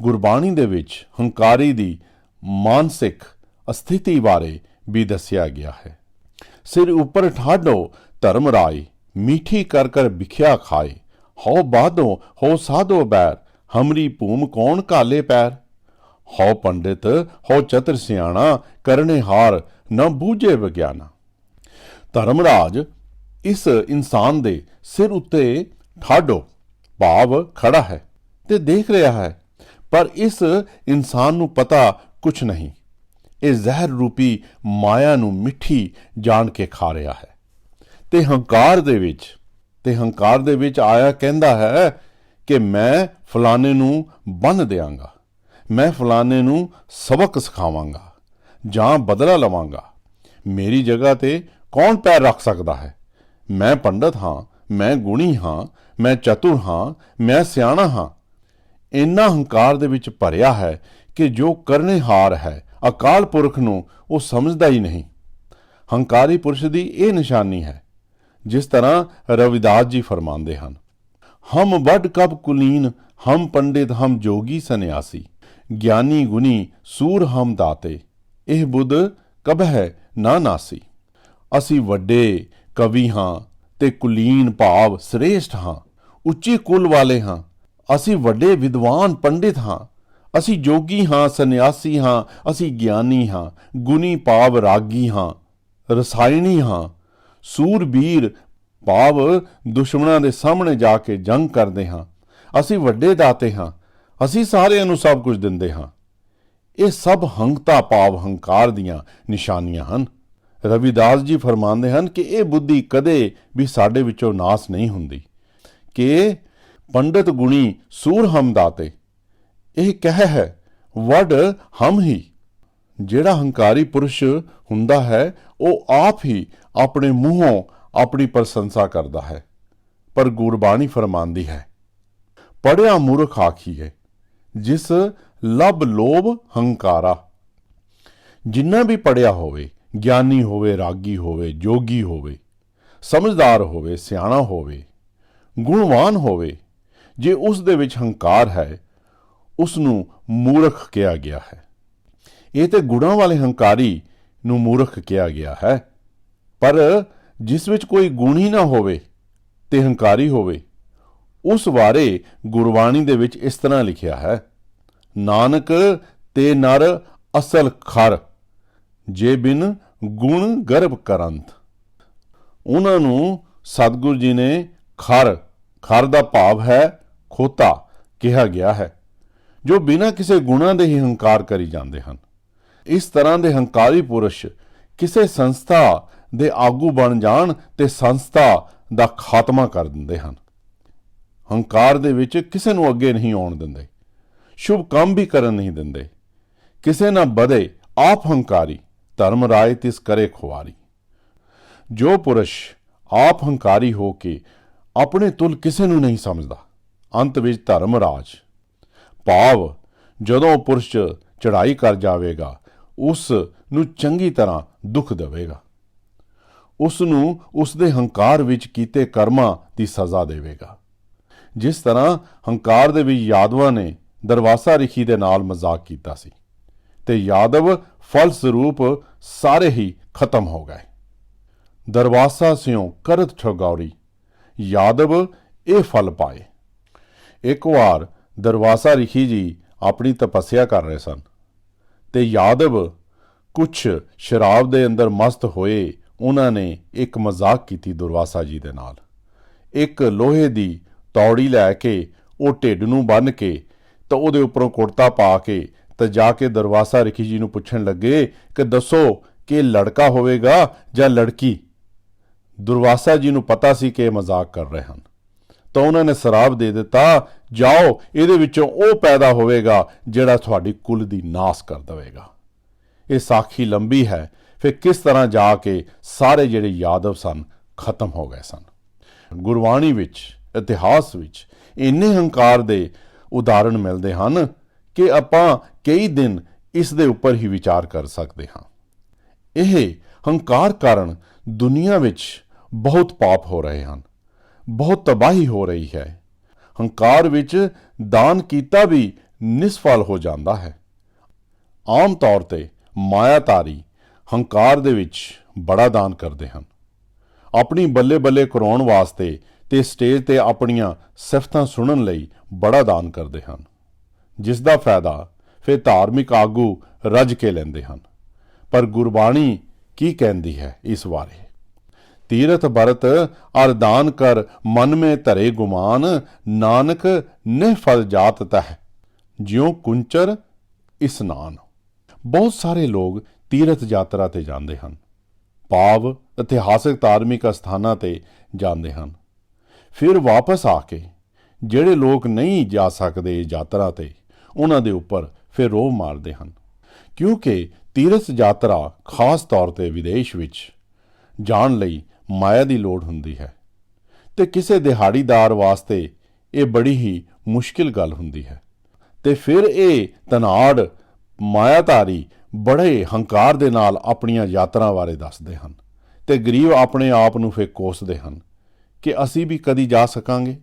ਗੁਰਬਾਣੀ ਦੇ ਵਿੱਚ ਹੰਕਾਰੀ ਦੀ ਮਾਨਸਿਕ ਅਸਥਿਤੀ ਬਾਰੇ ਵੀ ਦੱਸਿਆ ਗਿਆ ਹੈ। ਸਿਰ ਉੱਪਰ ਠਾਡੋ ਧਰਮ ਰਾਏ, ਮੀਠੀ ਕਰ ਵਿਖਿਆ ਖਾਏ। ਹਉ ਬਾਧੋ ਹੋ ਸਾਧੋ ਬੈਰ, ਹਮਰੀ ਭੂਮ ਕੌਣ ਘਾਲੇ ਪੈਰ। ਹਉ ਪੰਡਿਤ ਹੋ ਚਤਰ ਸਿਆਣਾ, ਕਰਨੇ ਹਾਰ ਨਾ ਬੂਝੇ ਵਿਗਿਆਨਾ। ਧਰਮਰਾਜ ਇਸ ਇਨਸਾਨ ਦੇ ਸਿਰ ਉੱਤੇ ਠਾਡੋ ਭਾਵ ਖੜਾ ਹੈ ਤੇ ਦੇਖ ਰਿਹਾ ਹੈ, ਪਰ ਇਸ ਇਨਸਾਨ ਨੂੰ ਪਤਾ ਕੁਛ ਨਹੀਂ। ਇਹ ਜ਼ਹਿਰ ਰੂਪੀ ਮਾਇਆ ਨੂੰ ਮਿੱਠੀ ਜਾਣ ਕੇ ਖਾ ਰਿਹਾ ਹੈ ਤੇ ਹੰਕਾਰ ਦੇ ਵਿੱਚ ਆਇਆ ਕਹਿੰਦਾ ਹੈ ਕਿ ਮੈਂ ਫਲਾਣੇ ਨੂੰ ਬੰਨ੍ਹ ਦਿਆਂਗਾ, ਮੈਂ ਫਲਾਣੇ ਨੂੰ ਸਬਕ ਸਿਖਾਵਾਂਗਾ ਜਾਂ ਬਦਲਾ ਲਵਾਂਗਾ। ਮੇਰੀ ਜਗ੍ਹਾ ਤੇ ਕੌਣ ਪੈਰ ਰੱਖ ਸਕਦਾ ਹੈ? ਮੈਂ ਪੰਡਤ ਹਾਂ, ਮੈਂ ਗੁਣੀ ਹਾਂ, ਮੈਂ ਚਤੁਰ ਹਾਂ, ਮੈਂ ਸਿਆਣਾ ਹਾਂ। ਇੰਨਾ ਹੰਕਾਰ ਦੇ ਵਿੱਚ ਭਰਿਆ ਹੈ ਕਿ ਜੋ ਕਰਨੇਹਾਰ ਹੈ ਅਕਾਲ ਪੁਰਖ ਨੂੰ ਉਹ ਸਮਝਦਾ ਹੀ ਨਹੀਂ। ਹੰਕਾਰੀ ਪੁਰਸ਼ ਦੀ ਇਹ ਨਿਸ਼ਾਨੀ ਹੈ। ਜਿਸ ਤਰ੍ਹਾਂ ਰਵਿਦਾਸ ਜੀ ਫਰਮਾਉਂਦੇ ਹਨ, ਹਮ ਵੱਡ ਕਬ ਕੁਲੀਨ, ਹਮ ਪੰਡਿਤ ਹਮ ਜੋਗੀ ਸੰਨਿਆਸੀ। ਗਿਆਨੀ ਗੁਣੀ ਸੂਰ ਹਮ ਦਾਤੇ, ਇਹ ਬੁੱਧ ਕਬ ਹੈ ਨਾ ਨਾਸੀ। ਅਸੀਂ ਵੱਡੇ ਕਵੀ ਹਾਂ ਤੇ ਕੁਲੀਨ ਭਾਵ ਸ੍ਰੇਸ਼ਟ ਹਾਂ, ਉੱਚੀ ਕੁਲ ਵਾਲੇ ਹਾਂ। ਅਸੀਂ ਵੱਡੇ ਵਿਦਵਾਨ ਪੰਡਿਤ ਹਾਂ, ਅਸੀਂ ਜੋਗੀ ਹਾਂ, ਸੰਨਿਆਸੀ ਹਾਂ, ਅਸੀਂ ਗਿਆਨੀ ਹਾਂ, ਗੁਣੀ ਭਾਵ ਰਾਗੀ ਹਾਂ, ਰਸਾਇਣੀ ਹਾਂ, ਸੂਰਬੀਰ ਭਾਵ ਦੁਸ਼ਮਣਾਂ ਦੇ ਸਾਹਮਣੇ ਜਾ ਕੇ ਜੰਗ ਕਰਦੇ ਹਾਂ। ਅਸੀਂ ਵੱਡੇ ਦਾਤੇ ਹਾਂ, ਅਸੀਂ ਸਾਰਿਆਂ ਨੂੰ ਸਭ ਕੁਝ ਦਿੰਦੇ ਹਾਂ। ਇਹ ਸਭ ਹੰਕਤਾ ਭਾਵ ਹੰਕਾਰ ਦੀਆਂ ਨਿਸ਼ਾਨੀਆਂ ਹਨ। ਰਵਿਦਾਸ ਜੀ ਫਰਮਾਉਂਦੇ ਹਨ ਕਿ ਇਹ ਬੁੱਧੀ ਕਦੇ ਵੀ ਸਾਡੇ ਵਿੱਚੋਂ ਨਾਸ ਨਹੀਂ ਹੁੰਦੀ ਕਿ ਪੰਡਤ ਗੁਣੀ ਸੂਰ ਹਮ ਦਾਤੇ। ਇਹ ਕਹਿ ਹੈ ਵੱਡ ਹਮ ਹੀ। ਜਿਹੜਾ ਹੰਕਾਰੀ ਪੁਰਸ਼ ਹੁੰਦਾ ਹੈ ਉਹ ਆਪ ਹੀ ਆਪਣੇ ਮੂੰਹੋਂ ਆਪਣੀ ਪ੍ਰਸ਼ੰਸਾ ਕਰਦਾ ਹੈ। ਪਰ ਗੁਰਬਾਣੀ ਫਰਮਾਂਦੀ ਹੈ, ਪੜ੍ਹਿਆ ਮੂਰਖ ਆਖੀਏ ਜਿਸ ਲਬ ਲੋਭ ਹੰਕਾਰਾ। ਜਿੰਨਾ ਵੀ ਪੜ੍ਹਿਆ ਹੋਵੇ, ਗਿਆਨੀ ਹੋਵੇ, ਰਾਗੀ ਹੋਵੇ, ਜੋਗੀ ਹੋਵੇ, ਸਮਝਦਾਰ ਹੋਵੇ, ਸਿਆਣਾ ਹੋਵੇ, ਗੁਣਵਾਨ ਹੋਵੇ, ਜੇ ਉਸ ਦੇ ਵਿੱਚ ਹੰਕਾਰ ਹੈ, ਉਸ ਨੂੰ ਮੂਰਖ ਕਿਹਾ ਗਿਆ ਹੈ। ਇਹ ਤੇ ਗੁਣਾਂ ਵਾਲੇ ਹੰਕਾਰੀ ਨੂੰ ਮੂਰਖ ਕਿਹਾ ਗਿਆ ਹੈ। ਪਰ ਜਿਸ ਵਿੱਚ ਕੋਈ ਗੁਣ ਹੀ ਨਾ ਹੋਵੇ ਤੇ ਹੰਕਾਰੀ ਹੋਵੇ, ਉਸ ਬਾਰੇ ਗੁਰਬਾਣੀ ਦੇ ਵਿੱਚ ਇਸ ਤਰ੍ਹਾਂ ਲਿਖਿਆ ਹੈ, ਨਾਨਕ ਤੇ ਨਰ ਅਸਲ ਖਰ, ਜੇ ਬਿਨ ਗੁਣ ਗਰਭ ਕਰੰਤ। ਉਹਨਾਂ ਨੂੰ ਸਤਿਗੁਰੂ ਜੀ ਨੇ ਖਰ ਦਾ ਭਾਵ ਹੈ ਖੋਤਾ ਕਿਹਾ ਗਿਆ ਹੈ, ਜੋ ਬਿਨਾਂ ਕਿਸੇ ਗੁਣਾਂ ਦੇ ਹੀ ਹੰਕਾਰ ਕਰੀ ਜਾਂਦੇ ਹਨ। ਇਸ ਤਰ੍ਹਾਂ ਦੇ ਹੰਕਾਰੀ ਪੁਰਸ਼ ਕਿਸੇ ਸੰਸਥਾ ਦੇ ਆਗੂ ਬਣ ਜਾਣ ਤੇ ਸੰਸਥਾ ਦਾ ਖਾਤਮਾ ਕਰ ਦਿੰਦੇ ਹਨ। ਹੰਕਾਰ ਦੇ ਵਿੱਚ ਕਿਸੇ ਨੂੰ ਅੱਗੇ ਨਹੀਂ ਆਉਣ ਦਿੰਦੇ, ਸ਼ੁਭ ਕੰਮ ਵੀ ਕਰਨ ਨਹੀਂ ਦਿੰਦੇ। ਕਿਸੇ ਨਾ ਵਧੇ ਆਪ ਹੰਕਾਰੀ, ਧਰਮ ਰਾਏ ਤਿਸ ਕਰੇ ਖੁਆਰੀ। ਜੋ ਪੁਰਸ਼ ਆਪ ਹੰਕਾਰੀ ਹੋ ਕੇ ਆਪਣੇ ਤੁਲ ਕਿਸੇ ਨੂੰ ਨਹੀਂ ਸਮਝਦਾ, ਅੰਤ ਵਿੱਚ ਧਰਮ ਰਾਜ ਭਾਵ ਜਦੋਂ ਉਹ ਪੁਰਸ਼ ਚੜ੍ਹਾਈ ਕਰ ਜਾਵੇਗਾ, ਉਸ ਨੂੰ ਚੰਗੀ ਤਰ੍ਹਾਂ ਦੁੱਖ ਦੇਵੇਗਾ, ਉਸ ਨੂੰ ਉਸ ਦੇ ਹੰਕਾਰ ਵਿੱਚ ਕੀਤੇ ਕਰਮਾਂ ਦੀ ਸਜ਼ਾ ਦੇਵੇਗਾ। ਜਿਸ ਤਰ੍ਹਾਂ ਹੰਕਾਰ ਦੇ ਵਿੱਚ ਯਾਦਵਾਂ ਨੇ ਦਰਵਾਸਾ ਰਿਖੀ ਦੇ ਨਾਲ ਮਜ਼ਾਕ ਕੀਤਾ ਸੀ ਤੇ ਯਾਦਵ ਫਲ ਸਰੂਪ ਸਾਰੇ ਹੀ ਖਤਮ ਹੋ ਗਏ। ਦਰਵਾਸਾ ਸਿਉ ਕਰਤ ਠਗੌਰੀ, ਯਾਦਵ ਇਹ ਫਲ ਪਾਏ। ਇੱਕ ਵਾਰ ਦਰਵਾਸਾ ਰਿਖੀ ਜੀ ਆਪਣੀ ਤਪੱਸਿਆ ਕਰ ਰਹੇ ਸਨ ਤੇ ਯਾਦਵ ਕੁਛ ਸ਼ਰਾਬ ਦੇ ਅੰਦਰ ਮਸਤ ਹੋਏ ਉਹਨਾਂ ਨੇ ਇੱਕ ਮਜ਼ਾਕ ਕੀਤੀ ਦੁਰਵਾਸਾ ਜੀ ਦੇ ਨਾਲ। ਇੱਕ ਲੋਹੇ ਦੀ ਤੌੜੀ ਲੈ ਕੇ ਉਹ ਢਿੱਡ ਨੂੰ ਬੰਨ੍ਹ ਕੇ ਤਾਂ ਉਹਦੇ ਉੱਪਰੋਂ ਕੁੜਤਾ ਪਾ ਕੇ ਤਾਂ ਜਾ ਕੇ ਦਰਵਾਸਾ ਰਿਖੀ ਜੀ ਨੂੰ ਪੁੱਛਣ ਲੱਗੇ ਕਿ ਦੱਸੋ ਕਿ ਲੜਕਾ ਹੋਵੇਗਾ ਜਾਂ ਲੜਕੀ। ਦੁਰਵਾਸਾ ਜੀ ਨੂੰ ਪਤਾ ਸੀ ਕਿ ਇਹ ਮਜ਼ਾਕ ਕਰ ਰਹੇ ਹਨ, ਤਾਂ ਉਹਨਾਂ ਨੇ ਸ਼ਰਾਪ ਦੇ ਦਿੱਤਾ, ਜਾਓ ਇਹਦੇ ਵਿੱਚੋਂ ਉਹ ਪੈਦਾ ਹੋਵੇਗਾ ਜਿਹੜਾ ਤੁਹਾਡੀ ਕੁਲ ਦੀ ਨਾਸ ਕਰ ਦੇਵੇਗਾ। ਇਹ ਸਾਖੀ ਲੰਬੀ ਹੈ। ਫਿਰ ਕਿਸ ਤਰ੍ਹਾਂ ਜਾ ਕੇ ਸਾਰੇ ਜਿਹੜੇ ਯਾਦਵ ਸਨ ਖਤਮ ਹੋ ਗਏ ਸਨ। ਗੁਰਬਾਣੀ ਵਿੱਚ, ਇਤਿਹਾਸ ਵਿੱਚ ਇੰਨੇ ਹੰਕਾਰ ਦੇ ਉਦਾਹਰਣ ਮਿਲਦੇ ਹਨ ਕਿ ਆਪਾਂ ਕਈ ਦਿਨ ਇਸ ਦੇ ਉੱਪਰ ਹੀ ਵਿਚਾਰ ਕਰ ਸਕਦੇ ਹਾਂ। ਇਹ ਹੰਕਾਰ ਕਾਰਨ ਦੁਨੀਆ ਵਿੱਚ ਬਹੁਤ ਪਾਪ ਹੋ ਰਹੇ ਹਨ, ਬਹੁਤ ਤਬਾਹੀ ਹੋ ਰਹੀ ਹੈ। ਹੰਕਾਰ ਵਿੱਚ ਦਾਨ ਕੀਤਾ ਵੀ ਨਿਸਫਲ ਹੋ ਜਾਂਦਾ ਹੈ। ਆਮ ਤੌਰ ਤੇ ਮਾਇਆਧਾਰੀ ਹੰਕਾਰ ਦੇ ਵਿੱਚ ਬੜਾ ਦਾਨ ਕਰਦੇ ਹਨ, ਆਪਣੀ ਬੱਲੇ ਬੱਲੇ ਕਰਾਉਣ ਵਾਸਤੇ ਤੇ ਸਟੇਜ ਤੇ ਆਪਣੀਆਂ ਸਿਫਤਾਂ ਸੁਣਨ ਲਈ ਬੜਾ ਦਾਨ ਕਰਦੇ ਹਨ, ਜਿਸ ਦਾ ਫਾਇਦਾ ਫਿਰ ਧਾਰਮਿਕ ਆਗੂ ਰੱਜ ਕੇ ਲੈਂਦੇ ਹਨ। ਪਰ ਗੁਰਬਾਣੀ ਕੀ ਕਹਿੰਦੀ ਹੈ ਇਸ ਬਾਰੇ? ਤੀਰਥ ਬਰਤ ਅਰ ਦਾਨ ਕਰ ਮਨ ਮੇ ਧਰੇ ਗੁਮਾਨ, ਨਾਨਕ ਨਿਹਫਲ ਜਾਤ ਤਹਿ ਜਿਉ ਕੁੰਚਰ ਇਸਨਾਨ। ਬਹੁਤ ਸਾਰੇ ਲੋਕ ਤੀਰਥ ਯਾਤਰਾ ਤੇ ਜਾਂਦੇ ਹਨ, ਭਾਵ ਇਤਿਹਾਸਕ ਧਾਰਮਿਕ ਅਸਥਾਨਾਂ ਤੇ ਜਾਂਦੇ ਹਨ। ਫਿਰ ਵਾਪਸ ਆ ਕੇ ਜਿਹੜੇ ਲੋਕ ਨਹੀਂ ਜਾ ਸਕਦੇ ਯਾਤਰਾ ਤੇ, ਉਹਨਾਂ ਦੇ ਉੱਪਰ ਫਿਰ ਰੋਹ ਮਾਰਦੇ ਹਨ, ਕਿਉਂਕਿ ਤੀਰਥ ਯਾਤਰਾ ਖਾਸ ਤੌਰ ਤੇ ਵਿਦੇਸ਼ ਵਿੱਚ ਜਾਣ ਲਈ ਮਾਇਆ ਦੀ ਲੋੜ ਹੁੰਦੀ ਹੈ ਤੇ ਕਿਸੇ ਦਿਹਾੜੀਦਾਰ ਵਾਸਤੇ ਇਹ ਬੜੀ ਹੀ ਮੁਸ਼ਕਿਲ ਗੱਲ ਹੁੰਦੀ ਹੈ। ਤੇ ਫਿਰ ਇਹ ਧਨਾੜ ਮਾਇਆਧਾਰੀ ਬੜੇ ਹੰਕਾਰ ਦੇ ਨਾਲ ਆਪਣੀਆਂ ਯਾਤਰਾ ਬਾਰੇ ਦੱਸਦੇ ਹਨ ਤੇ ਗਰੀਬ ਆਪਣੇ ਆਪ ਨੂੰ ਫਿਰ ਕੋਸਦੇ ਹਨ ਕਿ ਅਸੀਂ ਵੀ ਕਦੀ ਜਾ ਸਕਾਂਗੇ।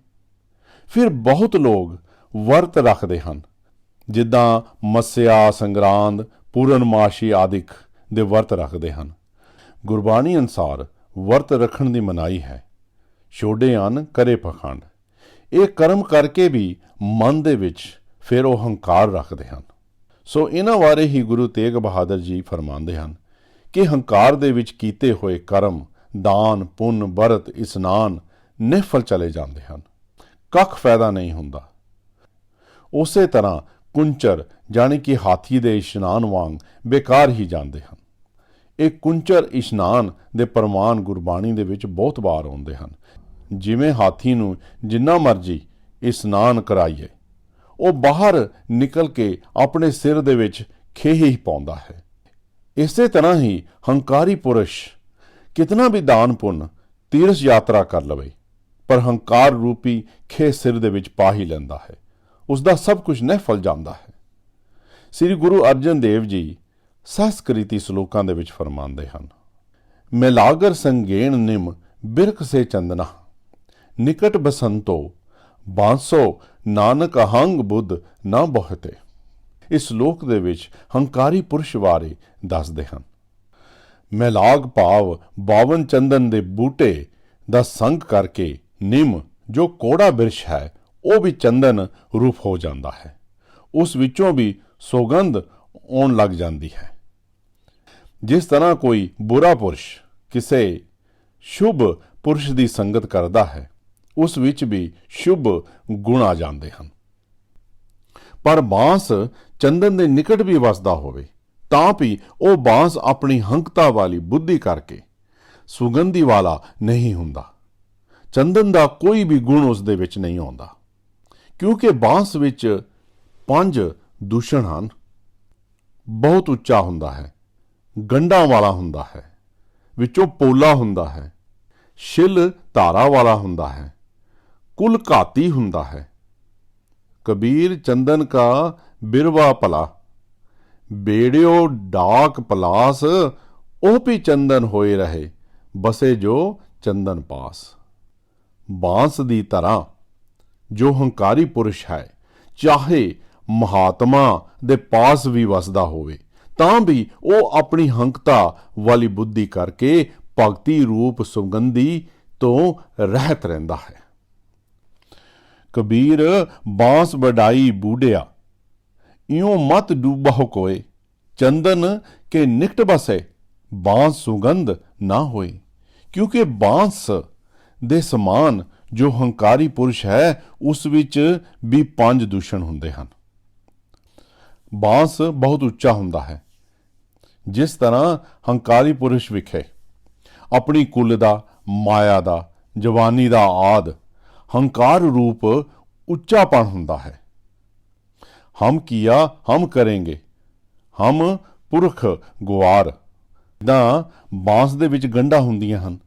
ਫਿਰ ਬਹੁਤ ਲੋਕ ਵਰਤ ਰੱਖਦੇ ਹਨ, ਜਿੱਦਾਂ ਮੱਸਿਆ, ਸੰਗਰਾਂਦ, ਪੂਰਨਮਾਸ਼ੀ ਆਦਿਕ ਦੇ ਵਰਤ ਰੱਖਦੇ ਹਨ। ਗੁਰਬਾਣੀ ਅਨੁਸਾਰ ਵਰਤ ਰੱਖਣ ਦੀ ਮਨਾਹੀ ਹੈ। ਛੋਡੇ ਅੰਨ ਕਰੇ ਪਖੰਡ। ਇਹ ਕਰਮ ਕਰਕੇ ਵੀ ਮਨ ਦੇ ਵਿੱਚ ਫਿਰ ਉਹ ਹੰਕਾਰ ਰੱਖਦੇ ਹਨ। ਸੋ ਇਹਨਾਂ ਬਾਰੇ ਹੀ ਗੁਰੂ ਤੇਗ ਬਹਾਦਰ ਜੀ ਫਰਮਾਉਂਦੇ ਹਨ ਕਿ ਹੰਕਾਰ ਦੇ ਵਿੱਚ ਕੀਤੇ ਹੋਏ ਕਰਮ, ਦਾਨ, ਪੁੰਨ, ਵਰਤ, ਇਸਨਾਨ ਨਿਹਫਲ ਚਲੇ ਜਾਂਦੇ ਹਨ, ਕੱਖ ਫਾਇਦਾ ਨਹੀਂ ਹੁੰਦਾ। ਉਸੇ ਤਰ੍ਹਾਂ ਕੁੰਚਰ ਜਾਣੀ ਕਿ ਹਾਥੀ ਦੇ ਇਸ਼ਨਾਨ ਵਾਂਗ ਬੇਕਾਰ ਹੀ ਜਾਂਦੇ ਹਨ। ਇਹ ਕੁੰਚਰ ਇਸ਼ਨਾਨ ਦੇ ਪ੍ਰਮਾਣ ਗੁਰਬਾਣੀ ਦੇ ਵਿੱਚ ਬਹੁਤ ਵਾਰ ਆਉਂਦੇ ਹਨ। ਜਿਵੇਂ ਹਾਥੀ ਨੂੰ ਜਿੰਨਾ ਮਰਜ਼ੀ ਇਸ਼ਨਾਨ ਕਰਾਈਏ, ਉਹ ਬਾਹਰ ਨਿਕਲ ਕੇ ਆਪਣੇ ਸਿਰ ਦੇ ਵਿੱਚ ਖੇਹ ਹੀ ਪਾਉਂਦਾ ਹੈ। ਇਸੇ ਤਰ੍ਹਾਂ ਹੀ ਹੰਕਾਰੀ ਪੁਰਸ਼ ਕਿਤਨਾ ਵੀ ਦਾਨ ਪੁੰਨ, ਤੀਰਥ ਯਾਤਰਾ ਕਰ ਲਵੇ, ਪਰ ਹੰਕਾਰ ਰੂਪੀ ਖੇ ਸਿਰ ਦੇ ਵਿੱਚ ਪਾ ਹੀ ਲੈਂਦਾ ਹੈ, ਉਸ ਦਾ ਸਭ ਕੁਝ ਨਿਹਫਲ ਜਾਂਦਾ ਹੈ। ਸ੍ਰੀ ਗੁਰੂ ਅਰਜਨ ਦੇਵ ਜੀ ਸੰਸਕ੍ਰਿਤੀ ਸ਼ਲੋਕਾਂ ਦੇ ਵਿੱਚ ਫਰਮਾਉਂਦੇ ਹਨ, ਮੈਲਾਗਰ ਸੰਗੇਣ ਨਿਮ ਬਿਰਖ ਸੇ ਚੰਦਨਾ, ਨਿਕਟ ਬਸੰਤੋ ਬਾਂਸੋ ਨਾਨਕ ਅਹੰਗ ਬੁੱਧ ਨਾ ਬਹੁਤੇ। ਇਸ ਸ਼ਲੋਕ ਦੇ ਵਿੱਚ ਹੰਕਾਰੀ ਪੁਰਸ਼ ਬਾਰੇ ਦੱਸਦੇ ਹਨ। ਮੈਲਾਗ ਭਾਵ 52 ਚੰਦਨ ਦੇ ਬੂਟੇ ਦਾ ਸੰਗ ਕਰਕੇ ਨਿੰਮ ਜੋ ਕੋੜਾ ਬਿਰਸ਼ ਹੈ ਉਹ ਵੀ ਚੰਦਨ ਰੂਪ ਹੋ ਜਾਂਦਾ ਹੈ, ਉਸ ਵਿੱਚੋਂ ਵੀ ਸੁਗੰਧ ਆਉਣ ਲੱਗ ਜਾਂਦੀ ਹੈ। ਜਿਸ ਤਰ੍ਹਾਂ ਕੋਈ ਬੁਰਾ ਪੁਰਸ਼ ਕਿਸੇ ਸ਼ੁਭ ਪੁਰਸ਼ ਦੀ ਸੰਗਤ ਕਰਦਾ ਹੈ, ਉਸ ਵਿੱਚ ਵੀ ਸ਼ੁਭ ਗੁਣ ਆ ਜਾਂਦੇ ਹਨ। ਪਰ ਬਾਂਸ ਚੰਦਨ ਦੇ ਨਿਕਟ ਵੀ ਵਸਦਾ ਹੋਵੇ ਤਾਂ ਵੀ ਉਹ ਬਾਂਸ ਆਪਣੀ ਹੰਕਤਾ ਵਾਲੀ ਬੁੱਧੀ ਕਰਕੇ ਸੁਗੰਧੀ ਵਾਲਾ ਨਹੀਂ ਹੁੰਦਾ। ਚੰਦਨ ਦਾ ਕੋਈ ਵੀ ਗੁਣ ਉਸ ਦੇ ਵਿੱਚ ਨਹੀਂ ਆਉਂਦਾ, ਕਿਉਂਕਿ ਬਾਂਸ ਵਿੱਚ 5 ਦੂਸ਼ਣ ਹਨ। ਬਹੁਤ ਉੱਚਾ ਹੁੰਦਾ ਹੈ, ਗੰਢਾਂ ਵਾਲਾ ਹੁੰਦਾ ਹੈ, ਵਿੱਚੋਂ ਪੋਲਾ ਹੁੰਦਾ ਹੈ, ਛਿੱਲ ਧਾਰਾ ਵਾਲਾ ਹੁੰਦਾ ਹੈ, ਕੁਲ ਘਾਤੀ ਹੁੰਦਾ ਹੈ। ਕਬੀਰ ਚੰਦਨ ਕਾ ਬਿਰਵਾ ਭਲਾ, ਬੇੜਿਓ ਡਾਕ ਪਲਾਸ, ਉਹ ਵੀ ਚੰਦਨ ਹੋਏ ਰਹੇ, ਬਸੇ ਜੋ ਚੰਦਨ ਪਾਸ। ਬਾਂਸ ਦੀ ਤਰ੍ਹਾਂ ਜੋ ਹੰਕਾਰੀ ਪੁਰਸ਼ ਹੈ, ਚਾਹੇ ਮਹਾਤਮਾ ਦੇ ਪਾਸ ਵੀ ਵਸਦਾ ਹੋਵੇ ਤਾਂ ਵੀ ਉਹ ਆਪਣੀ ਹੰਕਤਾ ਵਾਲੀ ਬੁੱਧੀ ਕਰਕੇ ਭਗਤੀ ਰੂਪ ਸੁਗੰਧੀ ਤੋਂ ਰਹਿਤ ਰਹਿੰਦਾ ਹੈ। ਕਬੀਰ ਬਾਂਸ ਵਡਾਈ ਬੂਢਿਆ, ਇਉਂ ਮਤ ਡੂਬਹੁ ਕੋਏ, ਚੰਦਨ ਕੇ ਨਿਕਟ ਬਸੇ, ਬਾਂਸ ਸੁਗੰਧ ਨਾ ਹੋਏ। ਕਿਉਂਕਿ ਬਾਂਸ ਦੇ ਸਮਾਨ ਜੋ ਹੰਕਾਰੀ ਪੁਰਸ਼ ਹੈ, ਉਸ ਵਿੱਚ ਵੀ 5 ਦੂਸ਼ਣ ਹੁੰਦੇ ਹਨ। ਬਾਂਸ ਬਹੁਤ ਉੱਚਾ ਹੁੰਦਾ ਹੈ। ਜਿਸ ਤਰ੍ਹਾਂ ਹੰਕਾਰੀ ਪੁਰਸ਼ ਵਿਖੇ ਆਪਣੀ ਕੁਲ ਦਾ, ਮਾਇਆ ਦਾ, ਜਵਾਨੀ ਦਾ ਆਦਿ ਹੰਕਾਰ ਰੂਪ ਉੱਚਾਪਣ ਹੁੰਦਾ ਹੈ। ਹਮ ਕੀਆ ਹਮ ਕरेंगे, ਹਮ ਪੁਰਖ ਗੁਆਰ। ਤਾਂ ਬਾਂਸ ਦੇ ਵਿੱਚ ਗੰਢਾਂ ਹੁੰਦੀਆਂ ਹਨ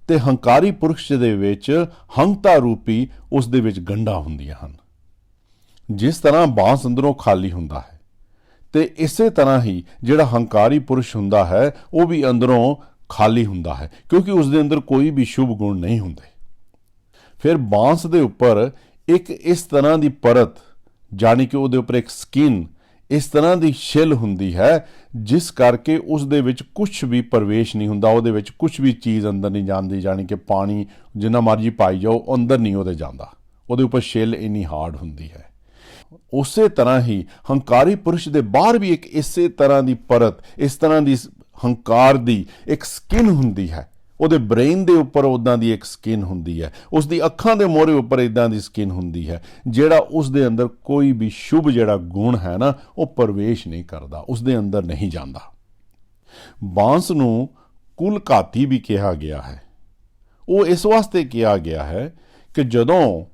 ਤੇ ਹੰਕਾਰੀ ਪੁਰਸ਼ ਦੇ ਵਿੱਚ ਹੰਕਤਾ ਰੂਪੀ ਉਸ ਦੇ ਵਿੱਚ ਗੰਢਾਂ ਹੁੰਦੀਆਂ ਹਨ। ਜਿਸ ਤਰ੍ਹਾਂ ਬਾਂਸ ਅੰਦਰੋਂ ਖਾਲੀ ਹੁੰਦਾ ਹੈ ਤੇ ਇਸੇ ਤਰ੍ਹਾਂ ਹੀ ਜਿਹੜਾ ਹੰਕਾਰੀ ਪੁਰਸ਼ ਹੁੰਦਾ ਹੈ ਉਹ ਵੀ ਅੰਦਰੋਂ ਖਾਲੀ ਹੁੰਦਾ ਹੈ, ਕਿਉਂਕਿ ਉਸ ਦੇ ਅੰਦਰ ਕੋਈ ਵੀ ਸ਼ੁਭ ਗੁਣ ਨਹੀਂ ਹੁੰਦੇ। ਫਿਰ ਬਾਂਸ ਦੇ ਉੱਪਰ ਇੱਕ ਇਸ ਤਰ੍ਹਾਂ ਦੀ ਪਰਤ, ਜਾਣੀ ਕਿ ਉਹਦੇ ਉੱਪਰ ਇੱਕ ਸਕਿਨ, ਇਸ ਤਰ੍ਹਾਂ ਦੀ ਛਿੱਲ ਹੁੰਦੀ ਹੈ ਜਿਸ ਕਰਕੇ ਉਸ ਦੇ ਵਿੱਚ ਕੁਝ ਵੀ ਪ੍ਰਵੇਸ਼ ਨਹੀਂ ਹੁੰਦਾ, ਉਹਦੇ ਵਿੱਚ ਕੁਝ ਵੀ ਚੀਜ਼ ਅੰਦਰ ਨਹੀਂ ਜਾਂਦੀ। ਜਾਣੀ ਕਿ ਪਾਣੀ ਜਿੰਨਾ ਮਰਜੀ ਪਾਈ ਜਾਓ ਅੰਦਰ ਨਹੀਂ ਉਹਦੇ ਜਾਂਦਾ, ਉਹਦੇ ਉੱਪਰ ਛਿੱਲ ਇੰਨੀ ਹਾਰਡ ਹੁੰਦੀ ਹੈ। ਉਸੇ ਤਰ੍ਹਾਂ ਹੀ ਹੰਕਾਰੀ ਪੁਰਸ਼ ਦੇ ਬਾਹਰ ਵੀ ਇੱਕ ਇਸੇ ਤਰ੍ਹਾਂ ਦੀ ਪਰਤ, ਇਸ ਤਰ੍ਹਾਂ ਦੀ ਹੰਕਾਰ ਦੀ ਇੱਕ ਸਕਿਨ ਹੁੰਦੀ ਹੈ। ਉਹਦੇ ਬ੍ਰੇਨ ਦੇ ਉੱਪਰ ਉੱਦਾਂ ਦੀ ਇੱਕ ਸਕਿਨ ਹੁੰਦੀ ਹੈ, ਉਸ ਦੀ ਅੱਖਾਂ ਦੇ ਮੋਹਰੇ ਉੱਪਰ ਇੱਦਾਂ ਦੀ ਸਕਿਨ ਹੁੰਦੀ ਹੈ, ਜਿਹੜਾ ਉਸ ਦੇ ਅੰਦਰ ਕੋਈ ਵੀ ਸ਼ੁਭ ਜਿਹੜਾ ਗੁਣ ਹੈ ਨਾ ਉਹ ਪ੍ਰਵੇਸ਼ ਨਹੀਂ ਕਰਦਾ, ਉਸ ਦੇ ਅੰਦਰ ਨਹੀਂ ਜਾਂਦਾ। ਬਾਂਸ ਨੂੰ ਕੁਲ ਘਾਤੀ ਵੀ ਕਿਹਾ ਗਿਆ ਹੈ। ਉਹ ਇਸ ਵਾਸਤੇ ਕਿਹਾ ਗਿਆ ਹੈ ਕਿ ਜਦੋਂ